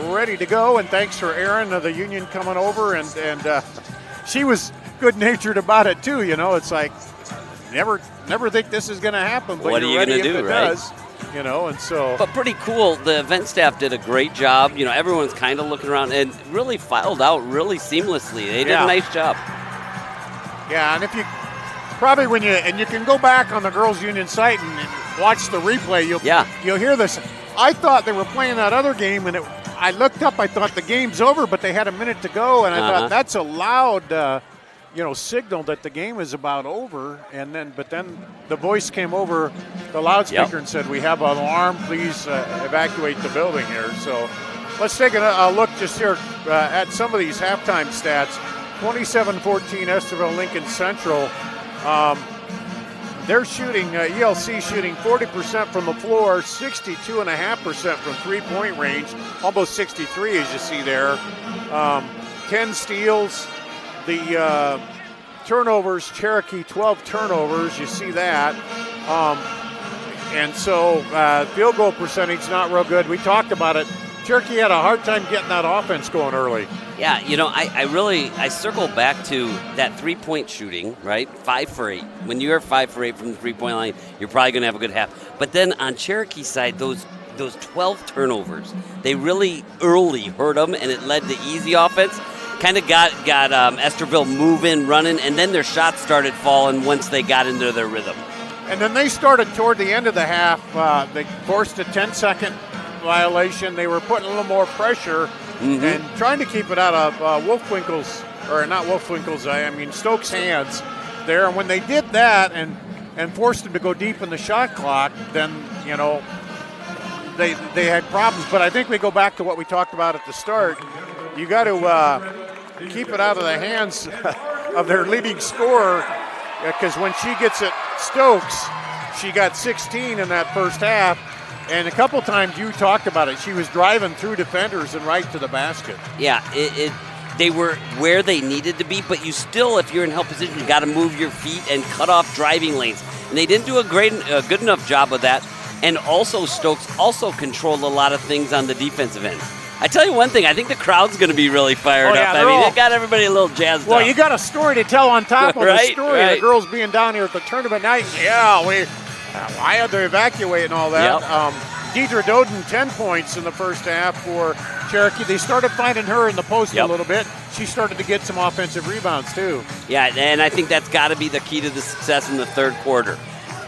ready to go. And thanks for Erin of the Union coming over, and she was good-natured about it too. You know, it's like never think this is going to happen, but what you're are you ready going to do, if it right? does. You know, and so. But pretty cool. The event staff did a great job. You know, everyone's kind of looking around and really filed out really seamlessly. They did a nice job. Yeah, and if you probably you can go back on the Girls Union site and watch the replay. You'll hear this. I thought they were playing that other game, and I looked up. I thought the game's over, but they had a minute to go, and I thought that's a loud, signal that the game is about over. But then the voice came over the loudspeaker and said, "We have an alarm. Please evacuate the building here." So let's take a look just here at some of these halftime stats. 27-14 Estherville Lincoln Central. They're shooting, ELC shooting 40% from the floor, 62.5% from three-point range, almost 63 as you see there. 10 steals. The turnovers, Cherokee 12 turnovers, you see that. And so field goal percentage not real good. We talked about it. Cherokee had a hard time getting that offense going early. Yeah, I circle back to that three-point shooting, right? 5 for 8. When you're 5 for 8 from the three-point line, you're probably going to have a good half. But then on Cherokee's side, those 12 turnovers, they really early hurt them, and it led to easy offense. Kind of got Estherville moving, running, and then their shots started falling once they got into their rhythm. And then they started toward the end of the half. They forced a 10-second violation. They were putting a little more pressure and trying to keep it out of Stokes' hands there. And when they did that and forced them to go deep in the shot clock, then, they had problems. But I think we go back to what we talked about at the start. You got to keep it out of the hands of their leading scorer, because when she gets it, Stokes, she got 16 in that first half. And a couple times you talked about it. She was driving through defenders and right to the basket. Yeah, they were where they needed to be, but you still, if you're in help position, you got to move your feet and cut off driving lanes. And they didn't do a good enough job of that. And also Stokes also controlled a lot of things on the defensive end. I tell you one thing, I think the crowd's going to be really fired up. It got everybody a little jazzed up. Well, you got a story to tell on top of the story. Right. The girls being down here at the tournament night. I had to evacuate and all that. Deidre Doden, 10 points in the first half for Cherokee. They started finding her in the post a little bit. She started to get some offensive rebounds, too. Yeah, and I think that's got to be the key to the success in the third quarter.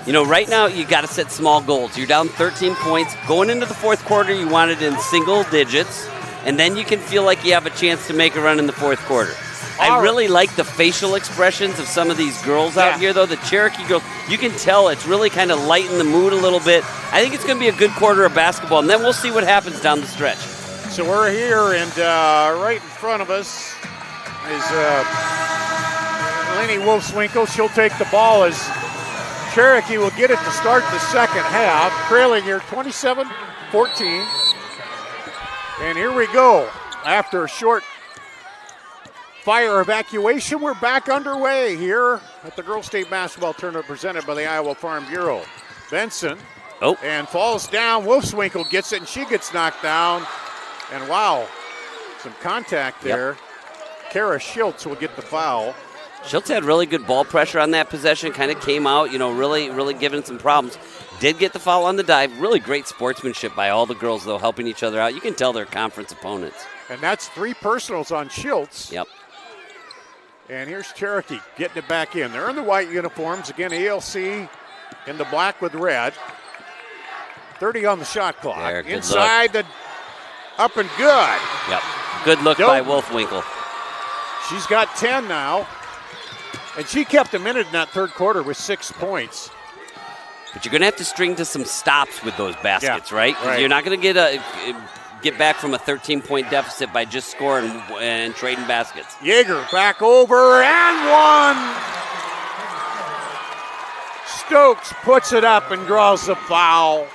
Right now you got to set small goals. You're down 13 points. Going into the fourth quarter, you want it in single digits. and then you can feel like you have a chance to make a run in the fourth quarter. I really like the facial expressions of some of these girls out here, though. The Cherokee girls, you can tell it's really kind of lighten the mood a little bit. I think it's going to be a good quarter of basketball, and then we'll see what happens down the stretch. So we're here, and right in front of us is Lainey Wolfswinkel. She'll take the ball as Cherokee will get it to start the second half, trailing here 27-14. And here we go. After a short fire evacuation, we're back underway here at the Girls State Basketball Tournament presented by the Iowa Farm Bureau. Benson and falls down. Wolfswinkel gets it, and she gets knocked down. And wow, some contact there. Kara Schultz will get the foul. Schultz had really good ball pressure on that possession, kind of came out, really giving some problems. Did get the foul on the dive. Really great sportsmanship by all the girls, though, helping each other out. You can tell they're conference opponents. And that's 3 personals on Schultz. Yep. And here's Cherokee getting it back in. They're in the white uniforms. Again, ELC in the black with red. 30 on the shot clock. There, inside the up and good. Yep. Good look by Wolfswinkel. She's got 10 now. And she kept them in it in that third quarter with 6 points. But you're going to have to string to some stops with those baskets, right? Right. You're not going to get back from a 13-point deficit by just scoring and trading baskets. Yeager back over and one. Stokes puts it up and draws the foul.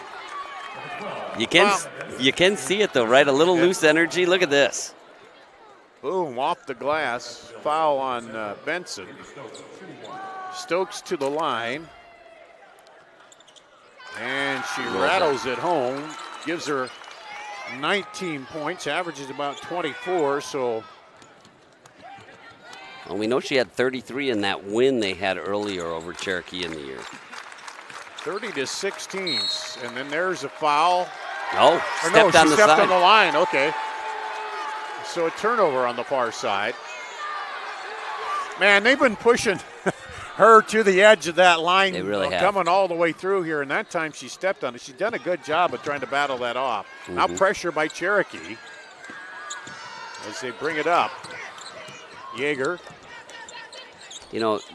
You can see it, though, right? A little loose energy. Look at this. Boom, off the glass. Foul on Benson. Stokes to the line. And she rattles it home. Gives her 19 points. Averages about 24, so. Well, we know she had 33 in that win they had earlier over Cherokee in the year. 30-16. And then there's a foul. Oh, stepped on the side. On the line. Okay. So a turnover on the far side. Man, they've been pushing her to the edge of that line. They really have. Coming all the way through here, and that time she stepped on it. She's done a good job of trying to battle that off. Now pressure by Cherokee as they bring it up. Yeager.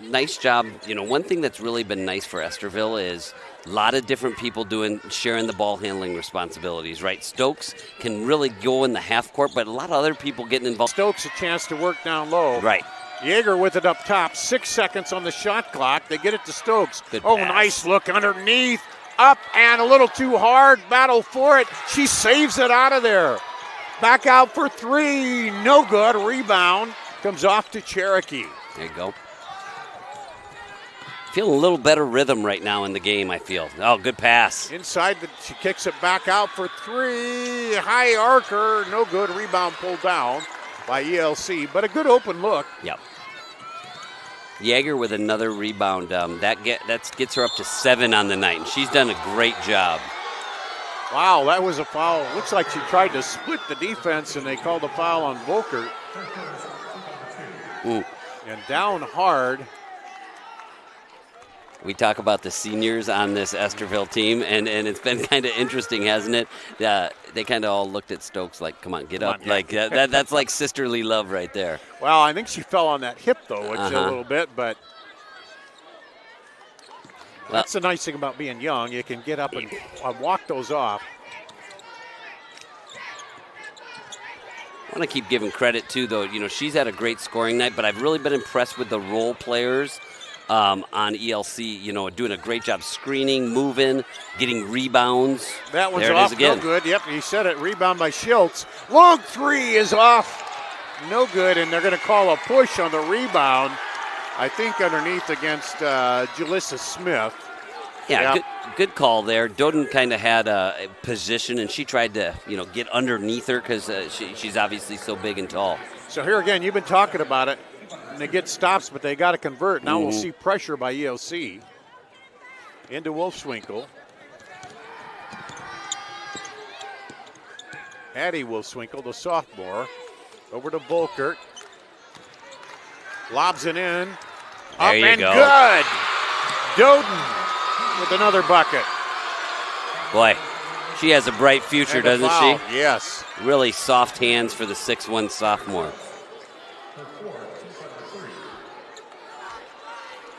Nice job. One thing that's really been nice for Estherville is a lot of different people sharing the ball handling responsibilities, right? Stokes can really go in the half court, but a lot of other people getting involved. Stokes a chance to work down low. Right. Yeager with it up top. 6 seconds on the shot clock. They get it to Stokes. Good pass. Nice look underneath. Up and a little too hard. Battle for it. She saves it out of there. Back out for 3. No good. Rebound. Comes off to Cherokee. There you go. Feeling a little better rhythm right now in the game, I feel. Oh, good pass. Inside, she kicks it back out for 3. High arcer. No good. Rebound pulled down by ELC, but a good open look. Yep. Yeager with another rebound. That gets her up to 7 on the night, and she's done a great job. Wow, that was a foul. Looks like she tried to split the defense, and they called a foul on Volkert. Ooh. And down hard. We talk about the seniors on this Estherville team, and it's been kind of interesting, hasn't it? They kind of all looked at Stokes like, come on, get up. Like that's like sisterly love right there. Well, I think she fell on that hip, though, a little bit, but that's the nice thing about being young. You can get up and walk those off. I want to keep giving credit, too, though. She's had a great scoring night, but I've really been impressed with the role players on ELC, doing a great job screening, moving, getting rebounds. That one's there off, again. No good. Yep, you said it, rebound by Schultz. Long 3 is off, no good, and they're going to call a push on the rebound, I think underneath against Jalissa Smith. Yeah, good call there. Doden kind of had a position, and she tried to, get underneath her because she's obviously so big and tall. So here again, you've been talking about it. They get stops, but they got to convert. Now we'll see pressure by ELC. Into Wolfswinkel. Addie Wolfswinkel, the sophomore. Over to Volkert. Lobs it in. There you go. Good. Doden with another bucket. Boy, She has a bright future, And a doesn't foul. she? Yes. Really soft hands for the 6'1" sophomore.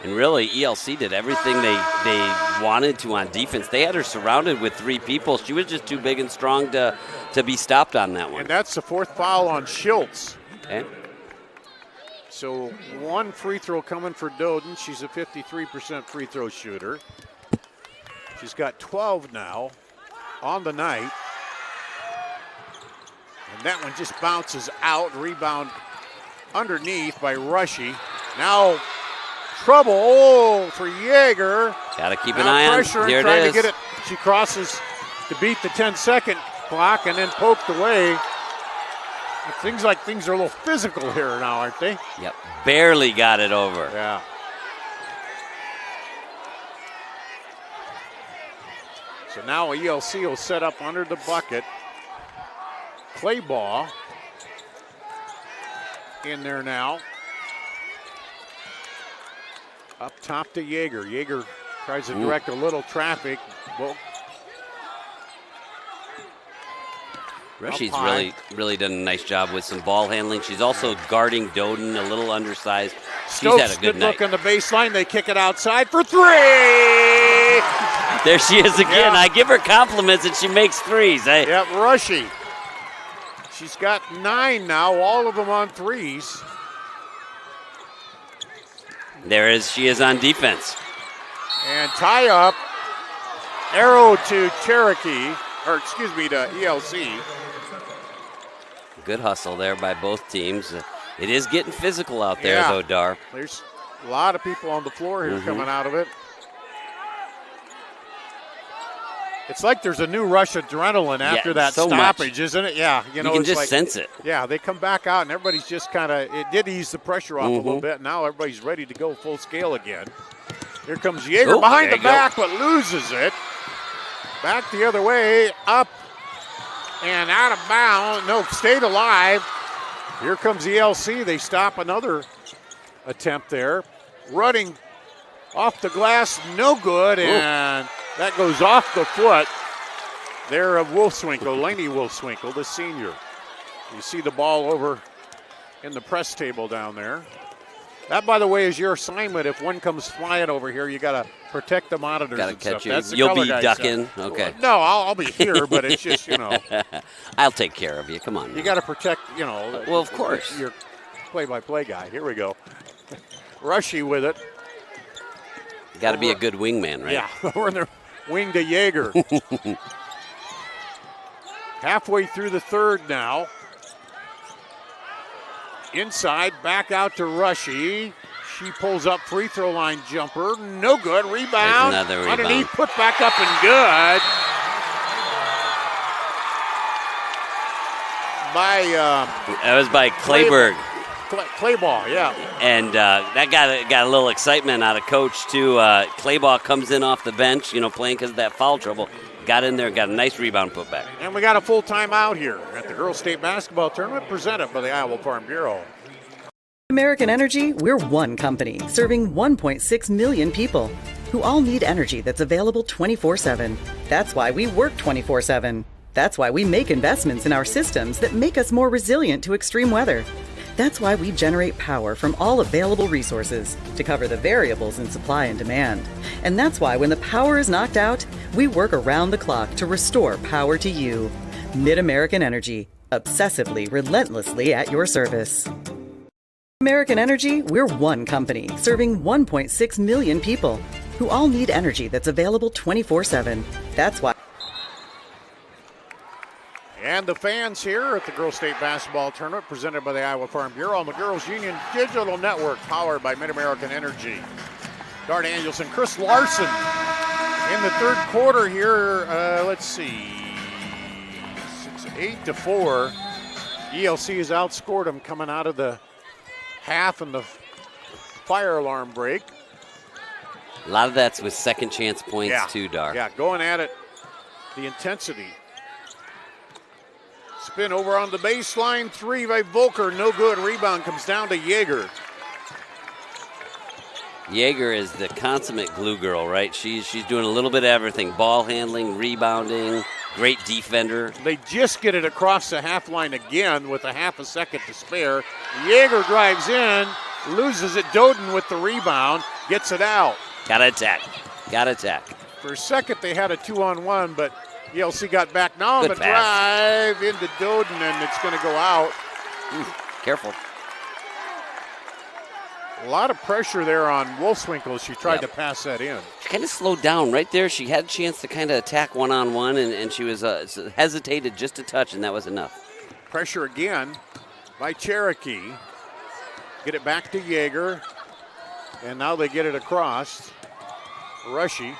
And really, ELC did everything they wanted to on defense. They had her surrounded with 3 people. She was just too big and strong to be stopped on that one. And that's the 4th foul on Schultz. Okay. So 1 free throw coming for Doden. She's a 53% free throw shooter. She's got 12 now on the night. And that one just bounces out. Rebound underneath by Rushy. Now trouble for Yeager. Got to keep now an eye on. pressure Here and it trying is. to get it. She crosses to beat the 10-second clock and then poked away. It seems like things are a little physical here now, aren't they? Yep, barely got it over. Yeah. So now ELC will set up under the bucket. Clay ball in there now. Up top to Yeager. Yeager tries to direct a little traffic. Well, Rushy's really done a nice job with some ball handling. She's also guarding Doden, a little undersized. She's Stokes had a good night. look on the baseline. They kick it outside for 3. There she is again. Yeah. I give her compliments and she makes threes. Yep, Rushy. She's got 9 now, all of them on threes. She is on defense. And tie up, arrow to Cherokee, or excuse me, to ELC. Good hustle there by both teams. It is getting physical out there, Yeah. though, Dar. There's a lot of people on the floor here coming out of it. It's like there's a new rush of adrenaline after that so stoppage, much. isn't it? Yeah, You can it's just like, sense it. Yeah, they come back out and everybody's just kind of, it did ease the pressure off a little bit. Now everybody's ready to go full scale again. Here comes Yeager behind the back, but loses it. Back the other way, up and out of bounds. No, stayed alive. Here comes ELC. They stop another attempt there. Running off the glass, no good, and that goes off the foot there of Wolfswinkel, Lainey Wolfswinkel, the senior. You see the ball over in the press table down there. That, by the way, is your assignment. If one comes flying over here, you got to protect the monitors Got to and catch stuff. you. That's the You'll color be guy ducking. stuff. Okay. No, I'll be here, but it's just, I'll take care of you. Come on. you got to protect, Well, of course. Your play-by-play guy. Here we go. Rushy with it. Got to be a good wingman, right? Yeah, we're in the wing to Yeager. Halfway through the third now. Inside, back out to Rushy. She pulls up free throw line jumper. No good. Rebound. There's another rebound. Underneath, put back up and good. That was by Clayberg. Clay ball, yeah. And that got a little excitement out of Coach, too. Clayball comes in off the bench, playing because of that foul trouble. Got in there, got a nice rebound put back. And we got a full timeout here at the Girls State Basketball Tournament presented by the Iowa Farm Bureau. American Energy, we're one company serving 1.6 million people who all need energy that's available 24/7. That's why we work 24/7. That's why we make investments in our systems that make us more resilient to extreme weather. That's why we generate power from all available resources to cover the variables in supply and demand. And that's why when the power is knocked out, we work around the clock to restore power to you. Mid-American Energy, obsessively, relentlessly at your service. American Energy, we're one company serving 1.6 million people who all need energy that's available 24/7. That's why. And the fans here at the Girls State Basketball Tournament presented by the Iowa Farm Bureau on the Girls Union Digital Network powered by Mid-American Energy. Dart Danielson, Chris Larson in the third quarter here. Let's see, 8-4. ELC has outscored them coming out of the half and the fire alarm break. A lot of that's with second chance points, too, Dar. Yeah, going at it, the intensity. Spin over on the baseline, 3 by Volker, no good. Rebound comes down to Yeager. Yeager is the consummate glue girl, right? She's doing a little bit of everything. Ball handling, rebounding, Great defender. They just get it across the half line again with a half a second to spare. Yeager drives in, loses it. Doden with the rebound, gets it out. Gotta attack. Gotta attack. For a second, they had a 2-on-1, but ELC got back. Now Good the pass. drive into Doden, and it's going to go out. Careful. A lot of pressure there on Wolfswinkel. She tried to pass that in. She kind of slowed down right there. She had a chance to kind of attack one-on-one, and she was hesitated just a touch, and that was enough. Pressure again by Cherokee. Get it back to Yeager, and now they get it across. Rushy.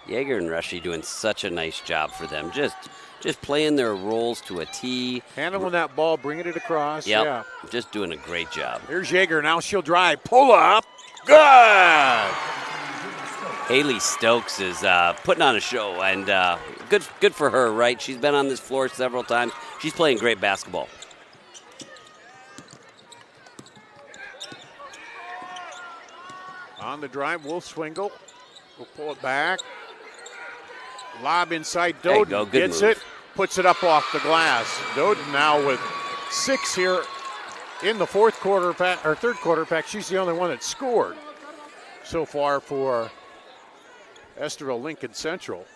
Yeager and Rushy doing such a nice job for them. Just playing their roles to a T. Handling that ball, bringing it across. Yep. Yeah. Just doing a great job. Here's Yeager. Now she'll drive. Pull up. Good. Haley Stokes is putting on a show, and good for her, right? She's been on this floor several times. She's playing great basketball. On the drive, Wolfswinkel will pull it back. Lob inside Doden, gets move. it, puts it up off the glass. Doden now with 6 here in the third quarter. In fact, she's the only one that scored so far for Estherville Lincoln Central.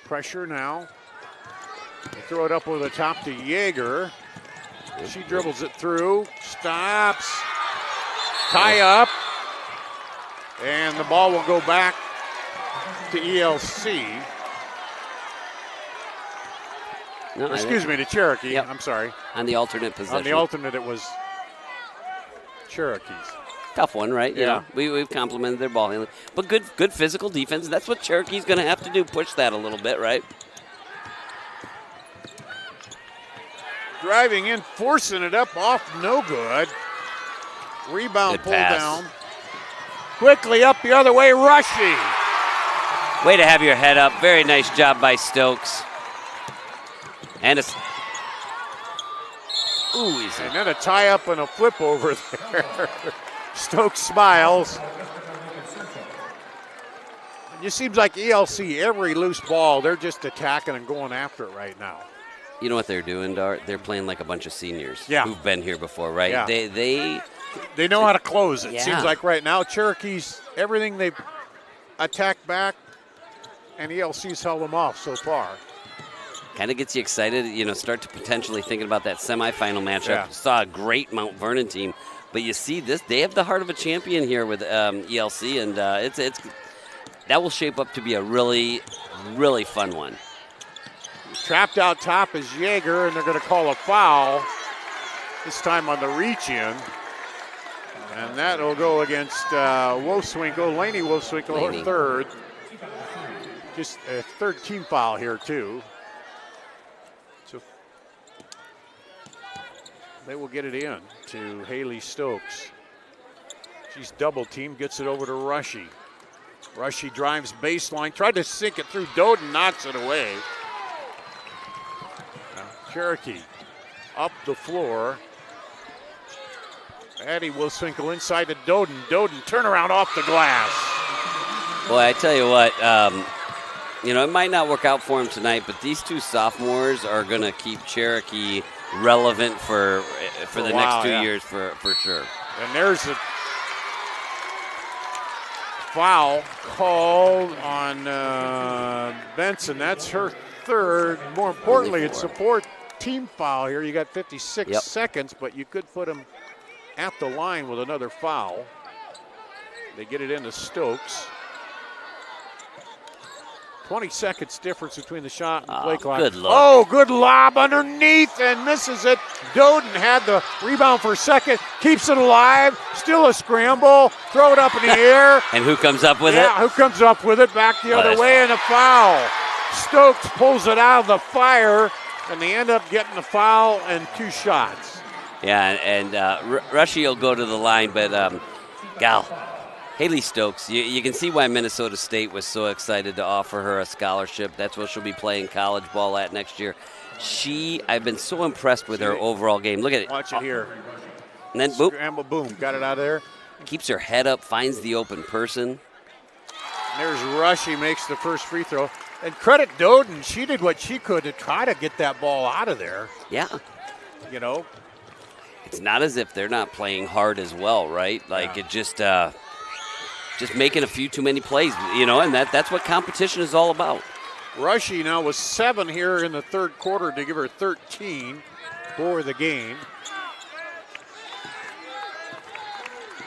Pressure now. They throw it up over the top to Yeager. She dribbles it through, stops, tie up, and the ball will go back to ELC. Excuse me, to Cherokee. Yep. I'm sorry. On the alternate possession. On the alternate, it was Cherokee's. Tough one, right? You know, we've complimented their ball handling. But good physical defense. That's what Cherokee's going to have to do, push that a little bit, right? Driving in, forcing it up, off, no good. Rebound Good pulled pass. down. Quickly up the other way, Rushy. Way to have your head up. Very nice job by Stokes. And a... Ooh, easy. And then a tie up and a flip over there. Stokes smiles. It seems like ELC, every loose ball, they're just attacking and going after it right now. You know what they're doing, Dart? They're playing like a bunch of seniors who've been here before, right? Yeah. They know how to close it. Yeah. Seems like right now, Cherokee's, everything they've attacked back, and ELC's held them off so far. kind of gets you excited, you know, start to potentially thinking about that semifinal matchup. Yeah. Saw a great Mount Vernon team, but you see this, they have the heart of a champion here with ELC, and it's that will shape up to be a really, really fun one. Trapped out top is Yeager, and they're going to call a foul, this time on the reach-in. And that will go against Wolfswinkel, Laney Wolfswinkel, her third. Just a third team foul here, too. So they will get it in to Haley Stokes. She's double teamed, gets it over to Rushy. Rushy drives baseline, tried to sink it through Doden, knocks it away. Now, Cherokee up the floor. Addie Wolfswinkel inside to Doden. Doden turnaround off the glass. Boy, I tell you what, you know, it might not work out for him tonight, but these two sophomores are going to keep Cherokee relevant for the next 2 years for sure. And there's a foul called on Benson. That's her third. More importantly, it's a fourth team foul here. You got 56 seconds, but you could put him at the line with another foul. They get it into Stokes. 20 seconds difference between the shot and play clock. Good look. Oh, good lob underneath and misses it. Doden had the rebound for a second, keeps it alive, still a scramble, throw it up in the air. And who comes up with it? Yeah, who comes up with it? Back the other way and a foul. Stokes pulls it out of the fire, and they end up getting the foul and two shots. Yeah, and Rushy will go to the line, but Haley Stokes, you can see why Minnesota State was so excited to offer her a scholarship. That's what she'll be playing college ball at next year. I've been so impressed with her overall game. Look at it. Watch it here. And then boop. Scramble, boom, got it out of there. keeps her head up, finds the open person. There's Rushy makes the first free throw. And credit Doden, she did what she could to try to get that ball out of there. Yeah. You know. It's not as if they're not playing hard as well, right? Like it just making a few too many plays, you know, and that's what competition is all about. Rushy now with 7 here in the third quarter to give her 13 for the game.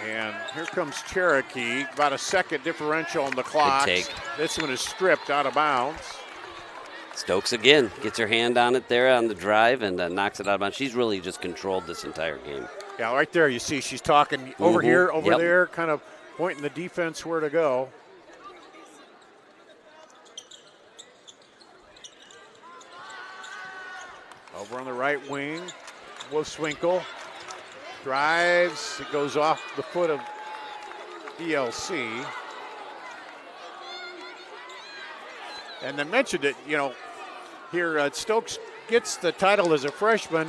And here comes Cherokee, about a second differential on the clock. Good take. This one is stripped out of bounds. Stokes again gets her hand on it there on the drive and knocks it out of bounds. She's really just controlled this entire game. Yeah, right there you see she's talking over here, over there, kind of pointing the defense where to go. Over on the right wing, Wolfswinkel drives. It goes off the foot of ELC. And I mentioned it, you know, here Stokes gets the title as a freshman,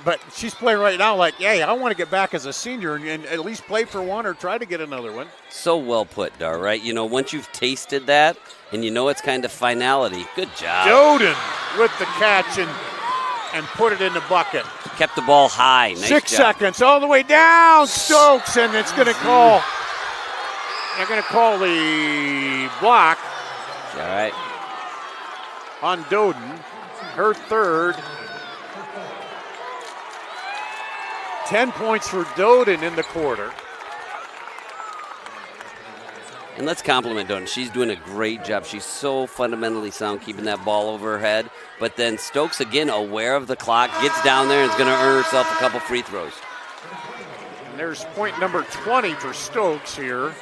but she's playing right now like, yeah, I want to get back as a senior and at least play for one or try to get another one. So well put, Dar, right? You know, once you've tasted that and you know it's kind of finality, good job. Doden with the catch and put it in the bucket. Kept the ball high. Nice 6 job. seconds all the way down, Stokes, and it's going to call. They're going to call the block. All right. On Doden, her third. 10 points for Doden in the quarter. And let's compliment Doden. She's doing a great job. She's so fundamentally sound keeping that ball over her head. But then Stokes, again, aware of the clock, gets down there and is going to earn herself a couple free throws. And there's point number 20 for Stokes here.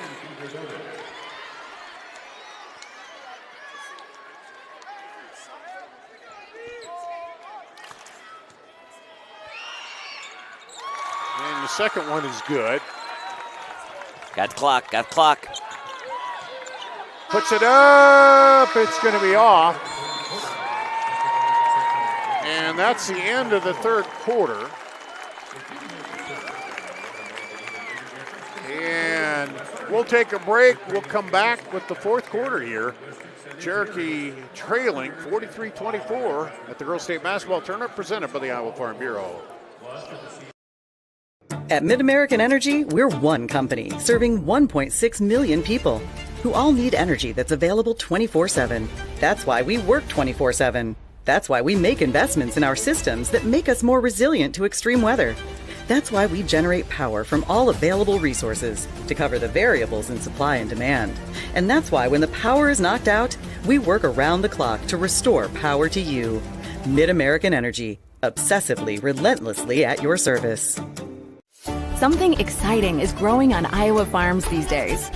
And the second one is good. Got clock. Puts it up. It's going to be off. And that's the end of the third quarter. And we'll take a break. We'll come back with the fourth quarter here. Cherokee trailing 43-24 at the Girls State Basketball Tournament presented by the Iowa Farm Bureau. At MidAmerican Energy, we're one company serving 1.6 million people who all need energy that's available 24/7. That's why we work 24/7. That's why we make investments in our systems that make us more resilient to extreme weather. That's why we generate power from all available resources to cover the variables in supply and demand. And that's why when the power is knocked out, we work around the clock to restore power to you. MidAmerican Energy, obsessively, relentlessly at your service. Something exciting is growing on Iowa farms these days.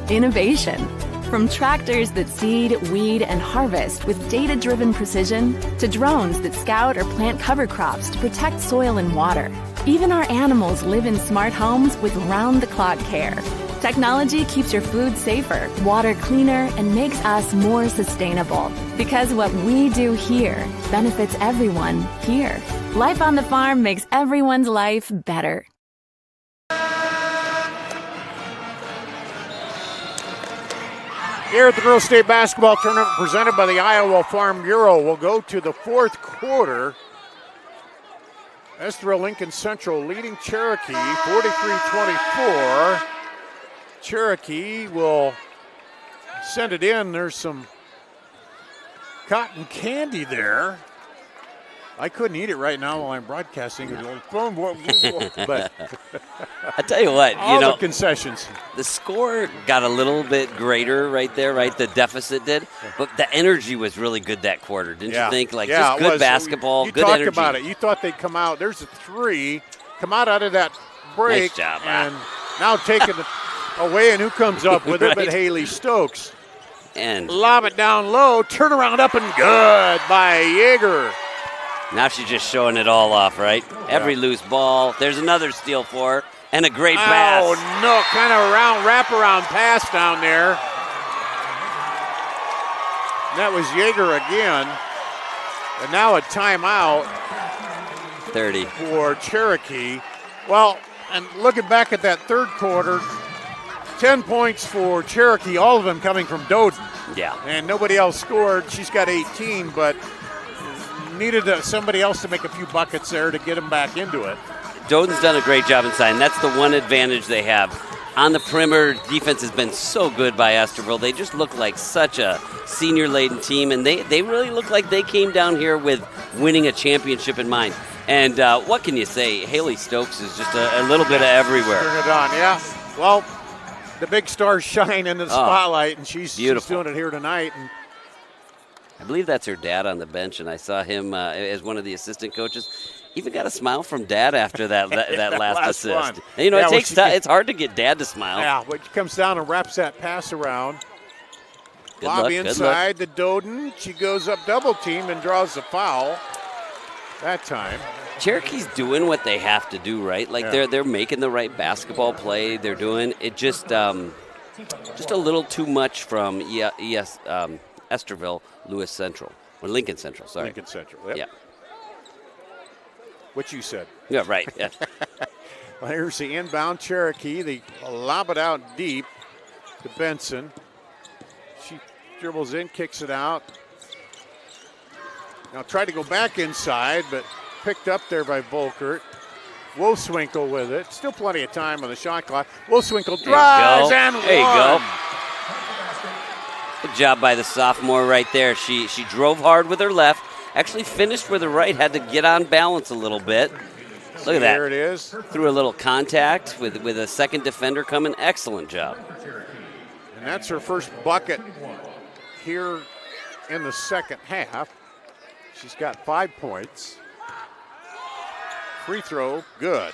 Innovation. From tractors that seed, weed, and harvest with data-driven precision to drones that scout or plant cover crops to protect soil and water. Even our animals live in smart homes with round-the-clock care. Technology keeps your food safer, water cleaner, and makes us more sustainable. Because what we do here benefits everyone here. Life on the farm makes everyone's life better. Here at the Girls State Basketball Tournament presented by the Iowa Farm Bureau, we'll go to the fourth quarter. Estherville Lincoln Central leading Cherokee 43-24. Cherokee will send it in. There's some cotton candy there. I couldn't eat it right now while I'm broadcasting. But I tell you what, all the concessions. The score got a little bit greater right there, right? The deficit did, but the energy was really good that quarter, didn't you think? Like just good basketball, good energy. You talked about it. You thought they'd come out. There's a three. Come out of that break. Nice job, and now taking it away, and who comes up with it but Haley Stokes. And lob it down low, turn around up and good by Yeager. Now she's just showing it all off, right? Every loose ball. There's another steal for her, and a great pass. Oh, no, kind of wraparound pass down there. And that was Yeager again. And now a timeout. 30. For Cherokee. Well, And looking back at that third quarter, 10 points for Cherokee, all of them coming from Doden. Yeah. And nobody else scored. She's got 18, but needed somebody else to make a few buckets there to get them back into it. Doden's done a great job inside, and that's the one advantage they have. On the perimeter, defense has been so good by Estherville. They just look like such a senior-laden team, and they really look like they came down here with winning a championship in mind. And what can you say? Haley Stokes is just a little bit of everywhere. Turn it on, yeah. Well, the big stars shine in the spotlight, and she's doing it here tonight. And I believe that's her dad on the bench, and I saw him as one of the assistant coaches. Even got a smile from Dad after that last assist. One. And, it takes time. It's hard to get Dad to smile. Yeah, but she comes down and wraps that pass around. Lob inside the Doden. She goes up double team and draws the foul that time. Cherokee's doing what they have to do, right? Like they're making the right basketball play. They're doing it just a little too much from Estherville, Lewis Central, or Lincoln Central. Sorry, Lincoln Central. Yep. Yeah. What you said. Yeah, right. Yeah. Well, here's the inbound Cherokee. They lob it out deep to Benson. She dribbles in, kicks it out. Now tried to go back inside, but picked up there by Volkert. Wolfswinkel with it. Still plenty of time on the shot clock. Wolfswinkel drives and there you go. Good job by the sophomore right there. She drove hard with her left. Actually finished with her right, had to get on balance a little bit. Look at that. There it is. Through a little contact with a second defender coming. Excellent job. And that's her first bucket here in the second half. She's got 5 points. Free throw, good.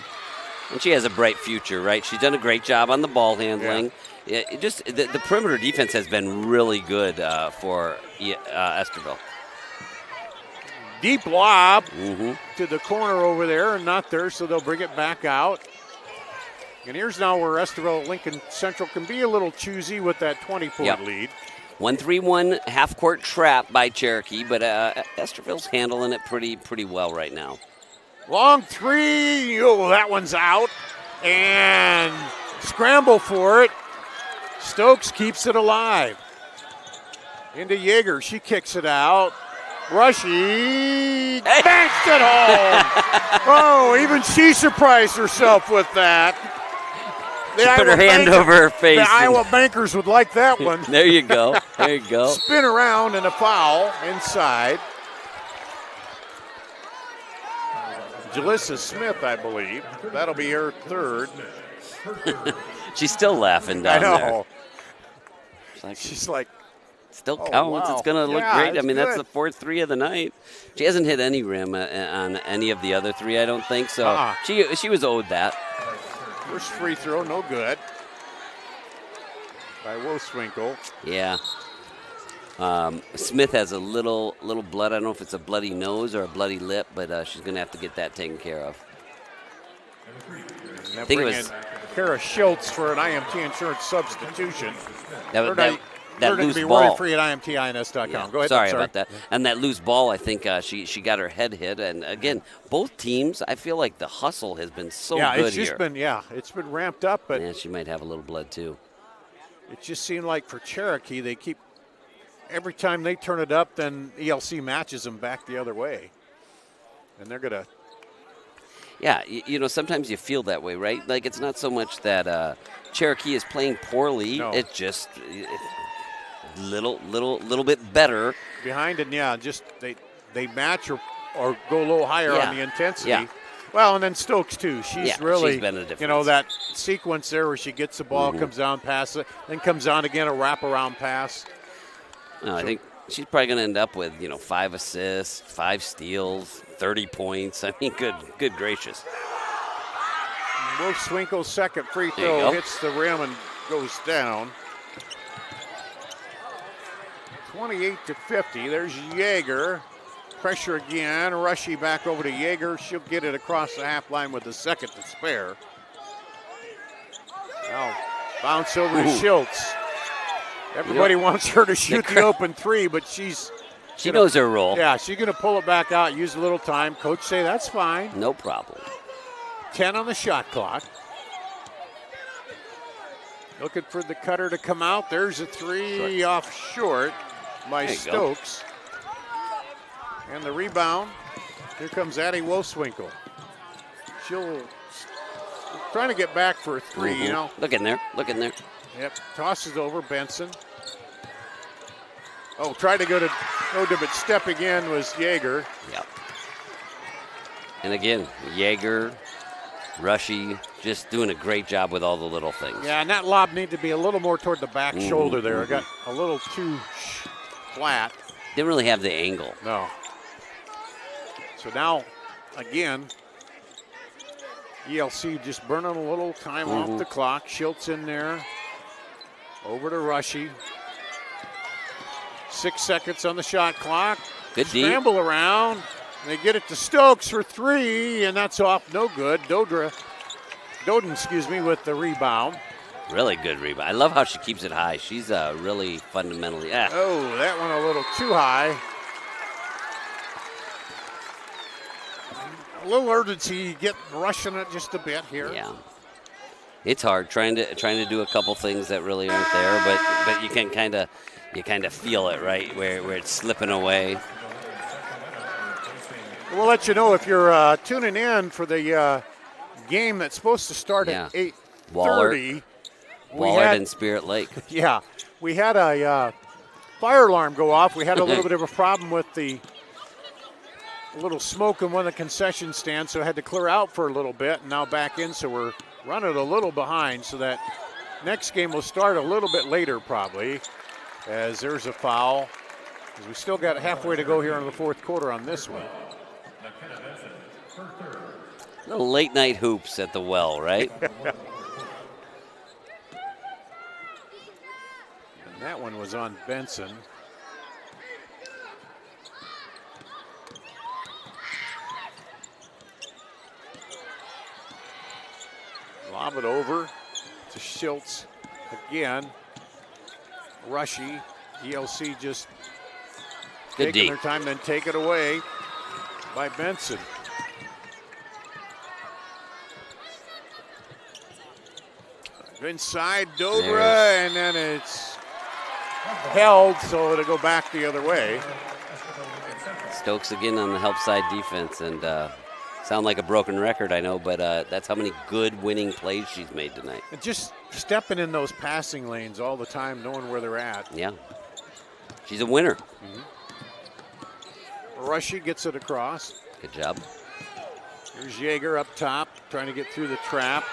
And she has a bright future, right? She's done a great job on the ball handling. Yeah. The perimeter defense has been really good for Estherville. Deep lob to the corner over there, and not there, so they'll bring it back out. And here's now where Estherville Lincoln Central can be a little choosy with that 20-point lead. 1-3-1 half-court trap by Cherokee, but Estherville's handling it pretty well right now. Long three, that one's out. And scramble for it. Stokes keeps it alive. Into Yeager, she kicks it out. Rushy banked it home. Oh, even she surprised herself with that. She put her hand over her face. The Iowa bankers would like that one. There you go. There you go. Spin around and a foul inside. Jalissa Smith, I believe. That'll be her third. She's still laughing down there. I know. She's like, still counts. Wow. It's going to look great. I mean, that's the fourth three of the night. She hasn't hit any rim on any of the other three, I don't think. So she was owed that. First free throw, no good. By Wolfswinkel. Yeah. Smith has a little blood. I don't know if it's a bloody nose or a bloody lip, but she's going to have to get that taken care of. I think it was Kara Schultz for an IMT insurance substitution. That loose be ball. Free at IMTINS.com. Yeah. Go ahead. Sorry about that. And that loose ball, I think she got her head hit. And again, both teams, I feel like the hustle has been so good here. It's been ramped up, but she might have a little blood too. It just seemed like for Cherokee, they keep every time they turn it up, then ELC matches them back the other way, and they're gonna. Yeah, sometimes you feel that way, right? Like it's not so much that Cherokee is playing poorly; it's just little bit better behind, and just they match or go a little higher on the intensity. Yeah. Well, and then Stokes too. She's really she's been a difference. That sequence there where she gets the ball, comes down, pass it, then comes on again, a wraparound pass. No, I think she's probably going to end up with 5 assists, 5 steals, 30 points. I mean, good gracious. Wolfswinkel's second free throw hits the rim and goes down. 28-50. There's Yeager. Pressure again. Rushy back over to Yeager. She'll get it across the half line with a second to spare. Now bounce over to Schultz. Everybody wants her to shoot the open three, but she knows her role. Yeah, she's going to pull it back out, use a little time. Coach say that's fine. No problem. 10 on the shot clock. Looking for the cutter to come out. There's a three off short by Stokes. And the rebound. Here comes Addie Wolfswinkel. She'll trying to get back for a three, you know. Look in there. Look in there. Yep. Tosses over Benson. Oh, tried to go to Oda, but stepping in was Yeager. Yep. And again, Yeager, Rushy, just doing a great job with all the little things. Yeah, and that lob needed to be a little more toward the back shoulder there. It got a little too flat. Didn't really have the angle. No. So now, again, ELC just burning a little time off the clock. Schultz in there. Over to Rushy. 6 seconds on the shot clock. Good deep. Scramble around. They get it to Stokes for three, and that's off no good. Doden, with the rebound. Really good rebound. I love how she keeps it high. She's really fundamentally. Oh, that one a little too high. A little urgency, get rushing it just a bit here. Yeah, it's hard trying to do a couple things that really aren't there, but you can kind of feel it, right, where it's slipping away. We'll let you know if you're tuning in for the game that's supposed to start at 8:30. Wallard and Spirit Lake. Yeah, we had a fire alarm go off. We had a little bit of a problem with a little smoke in one of the concession stands, so I had to clear out for a little bit, and now back in, so we're running a little behind, so that next game will start a little bit later probably, as there's a foul, because we still got halfway to go here in the fourth quarter on this one. Little late night hoops at the well, right? And that one was on Benson. Lob it over to Schultz again. Rushy, ELC just taking their time, then take it away by Benson. Inside Dobra, and then it's held, so it'll go back the other way. Stokes again on the help side defense, and sound like a broken record, I know, but that's how many good winning plays she's made tonight. And just stepping in those passing lanes all the time, knowing where they're at. Yeah. She's a winner. Rushy gets it across. Good job. Here's Yeager up top, trying to get through the trap.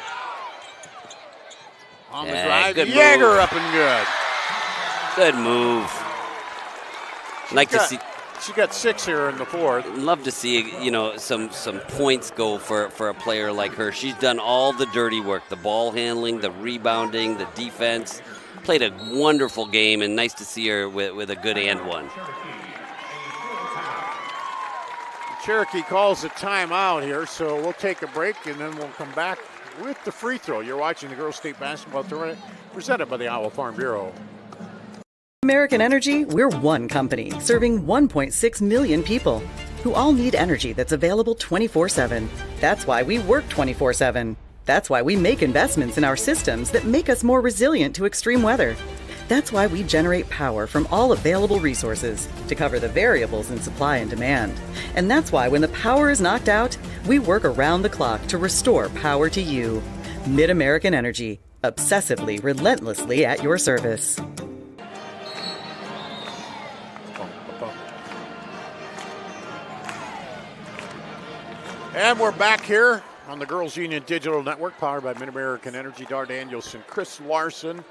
On the Yeah, drive, Yeager move. up and good. Good move. She got 6 here in the fourth. Love to see, some points go for a player like her. She's done all the dirty work, the ball handling, the rebounding, the defense. Played a wonderful game, and nice to see her with a good and one. Cherokee calls a timeout here, so we'll take a break, and then we'll come back with the free throw. You're watching the Girls State Basketball Tournament presented by the Iowa Farm Bureau. American Energy, we're one company serving 1.6 million people who all need energy that's available 24/7. That's why we work 24/7. That's why we make investments in our systems that make us more resilient to extreme weather. That's why we generate power from all available resources to cover the variables in supply and demand. And that's why when the power is knocked out, we work around the clock to restore power to you. Mid-American Energy, obsessively, relentlessly at your service. And we're back here on the Girls Union Digital Network, powered by Mid-American Energy. Dar Danielson, Chris Larson,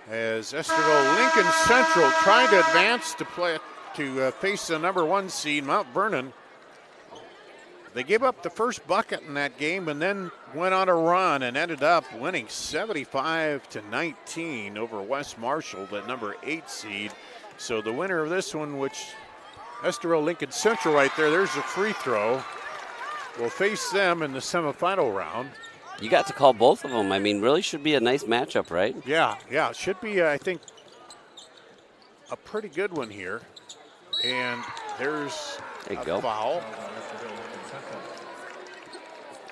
as Estherville Lincoln Central trying to advance to face the number 1 seed, Mount Vernon. They gave up the first bucket in that game and then went on a run and ended up winning 75-19 over West Marshall, the number 8 seed. So the winner of this one, which Estherville Lincoln Central right there, there's a free throw. We'll face them in the semifinal round. You got to call both of them. I mean, really should be a nice matchup, right? Yeah, it should be, I think, a pretty good one here. And there's a foul.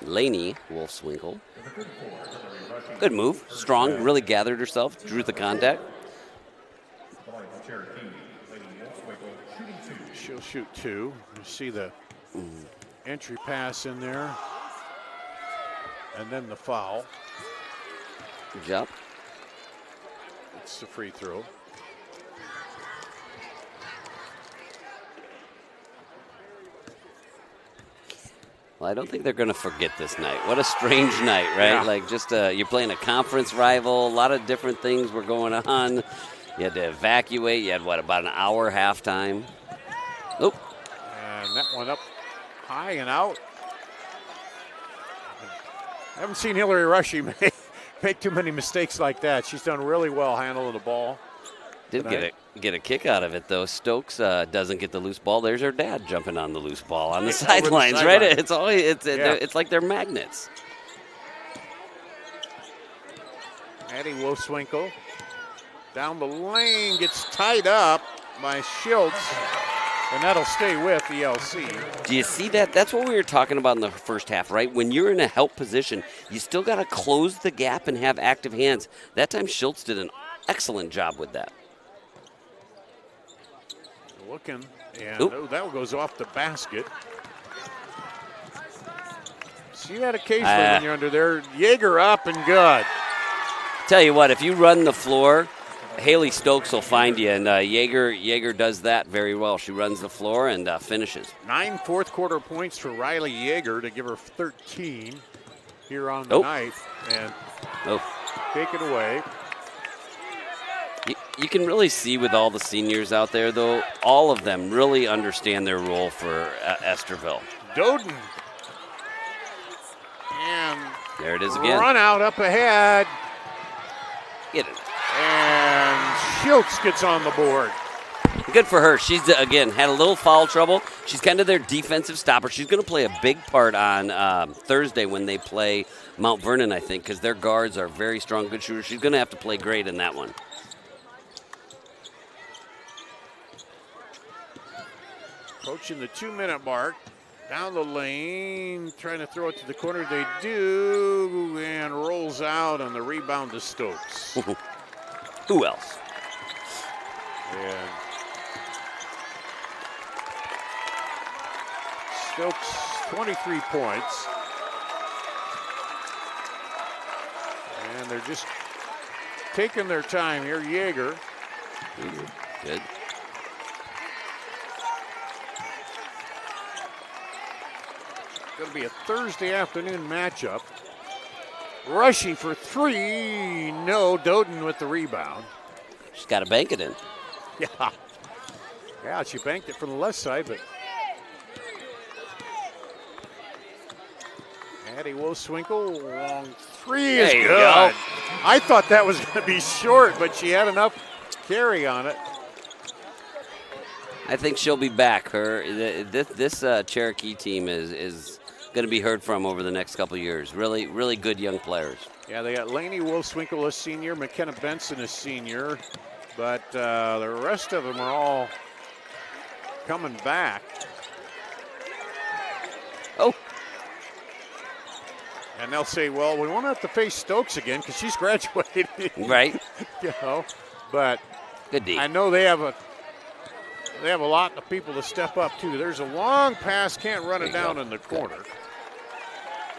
Lainey Wolfswinkel. Good move. Strong. Really gathered herself. Drew the contact. She'll shoot 2. You see the entry pass in there. And then the foul. Good job. It's the free throw. Well, I don't think they're going to forget this night. What a strange night, right? Yeah. Like just you're playing a conference rival. A lot of different things were going on. You had to evacuate. You had, about an hour halftime. Oop. And that one up high and out. I haven't seen Hillary Rushy make too many mistakes like that. She's done really well handling the ball. Did get a kick out of it, though. Stokes doesn't get the loose ball. There's her dad jumping on the loose ball on the sidelines, right? It's always it's like they're magnets. Addie Wolfswinkel down the lane, gets tied up by Schultz, and that'll stay with ELC. Do you see that? That's what we were talking about in the first half, right? When you're in a help position, you still got to close the gap and have active hands. That time, Schultz did an excellent job with that. Looking, and that goes off the basket. See that occasionally when you're under there. Yeager up and good. Tell you what, if you run the floor, Haley Stokes will find you, and Yeager does that very well. She runs the floor and finishes. 9 fourth-quarter points for Riley Yeager to give her 13 here on the night, and take it away. You can really see with all the seniors out there, though, all of them really understand their role for Estherville. Doden. And there it is again. Run out up ahead. Get it. And Schultz gets on the board. Good for her. She's, again, had a little foul trouble. She's kind of their defensive stopper. She's going to play a big part on Thursday when they play Mount Vernon, I think, because their guards are very strong, good shooters. She's going to have to play great in that one. Approaching the 2-minute mark. Down the lane, trying to throw it to the corner. They do, and rolls out on the rebound to Stokes. Who else? And Stokes, 23 points. And they're just taking their time here. Yeager. Good. Going to be a Thursday afternoon matchup. Rushy for 3. No, Doden with the rebound. She's got to bank it in. Yeah. Yeah, she banked it from the left side, but Addie Wolfswinkel, long 3 is there you good. Go. I thought that was going to be short, but she had enough carry on it. I think she'll be back. This Cherokee team is going to be heard from over the next couple of years. Really, really good young players. Yeah, they got Lainey Wolfswinkel, a senior, McKenna Benson, a senior, but the rest of them are all coming back. Oh. And they'll say, well, we won't have to face Stokes again because she's graduated. Right. But good D. I know they have a lot of people to step up, too. There's a long pass, can't run it down in the corner.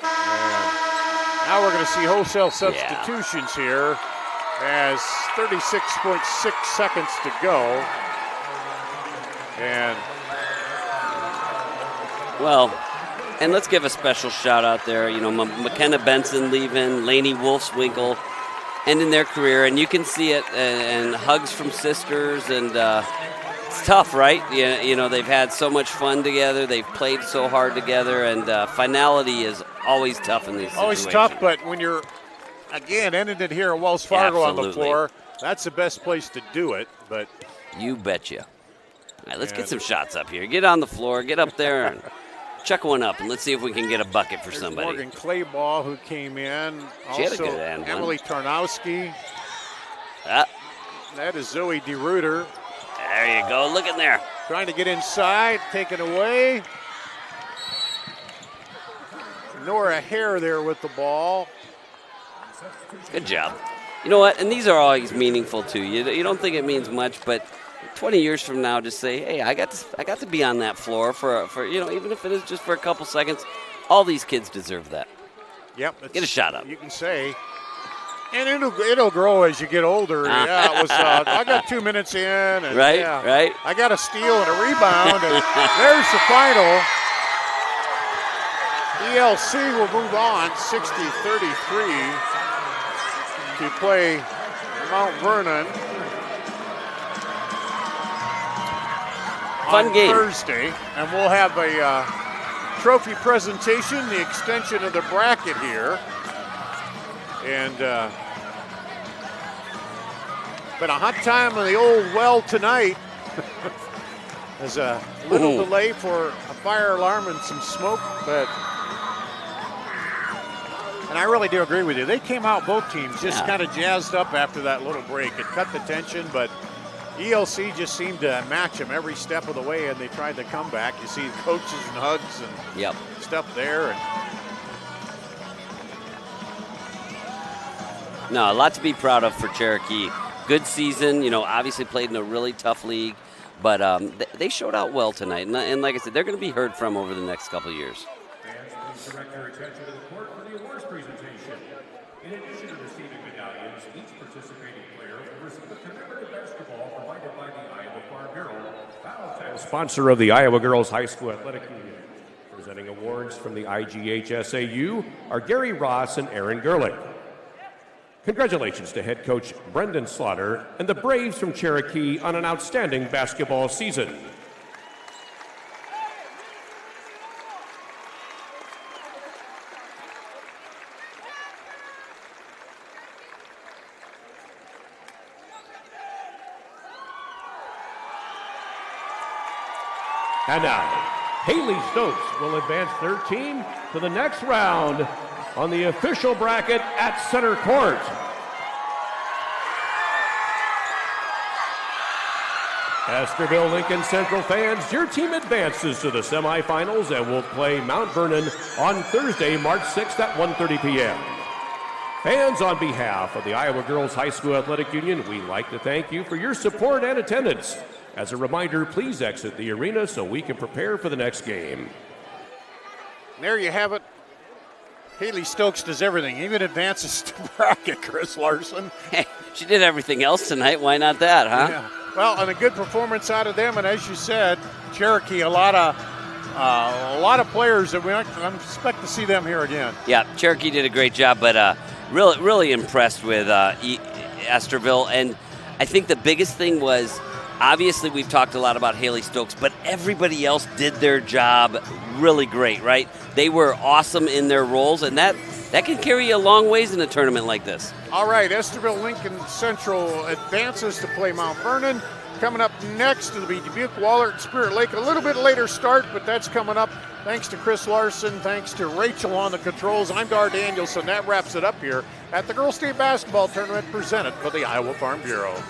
And now we're going to see wholesale substitutions here as 36.6 seconds to go. And and let's give a special shout out there. You know, McKenna Benson leaving, Lainey Wolfswinkel ending their career, and you can see it, and hugs from sisters, and it's tough, right? You know, they've had so much fun together. They've played so hard together, and finality is always tough in these situations. Always tough, but when you're, again, ended it here at Wells Fargo on the floor, that's the best place to do it. But you betcha. All right, let's get some shots up here. Get on the floor, get up there, and chuck one up, and let's see if we can get a bucket for somebody. Morgan Clayball, who came in. She also, had a good hand, Emily Tarnowski. That is Zoe DeRuiter. There you go. Look in there. Trying to get inside, taken away. Nora Hare there with the ball. Good job. You know what? And these are always meaningful too. You don't think it means much, but 20 years from now, just say, hey, I got to be on that floor for even if it is just for a couple seconds. All these kids deserve that. Yep. Get a shot up. You can say. And it'll grow as you get older. Yeah, it was. I got 2 minutes in. And right. I got a steal and a rebound, and there's the final. ELC will move on 60-33 to play Mount Vernon. Fun game. Thursday, and we'll have a trophy presentation, the extension of the bracket here. And been a hot time in the old well tonight. There's a little delay for a fire alarm and some smoke, and I really do agree with you. They came out, both teams, just kind of jazzed up after that little break. It cut the tension, but ELC just seemed to match them every step of the way, and they tried to come back. You see coaches and hugs and stuff there. No, a lot to be proud of for Cherokee. Good season, obviously played in a really tough league, but they showed out well tonight. And like I said, they're going to be heard from over the next couple of years. Fans, please direct your attention to the court for the awards presentation. In addition to receiving medallions, each participating player will receive a commemorative basketball provided by the Iowa Farm Bureau. Sponsor of the Iowa Girls High School Athletic Union. Presenting awards from the IGHSAU are Gary Ross and Aaron Gerlich. Congratulations to head coach Brendan Slaughter and the Braves from Cherokee on an outstanding basketball season. And now, Haley Stokes will advance their team to the next round on the official bracket at center court. Estherville Lincoln Central fans, your team advances to the semifinals and will play Mount Vernon on Thursday, March 6th at 1:30 p.m. Fans, on behalf of the Iowa Girls High School Athletic Union, we'd like to thank you for your support and attendance. As a reminder, please exit the arena so we can prepare for the next game. There you have it. Haley Stokes does everything, even advances to bracket, Chris Larson. Hey, she did everything else tonight. Why not that, huh? Yeah. Well, and a good performance out of them, and as you said, Cherokee, a lot of players that we expect to see them here again. Yeah, Cherokee did a great job, but really impressed with Estherville. And I think the biggest thing was, obviously we've talked a lot about Haley Stokes, but everybody else did their job really great, right? They were awesome in their roles, and that can carry you a long ways in a tournament like this. All right, Estherville Lincoln Central advances to play Mount Vernon. Coming up next, it'll be Dubuque, Wahlert, and Spirit Lake. A little bit later start, but that's coming up. Thanks to Chris Larson. Thanks to Rachel on the controls. I'm Dar Danielson. That wraps it up here at the Girls State Basketball Tournament presented by the Iowa Farm Bureau.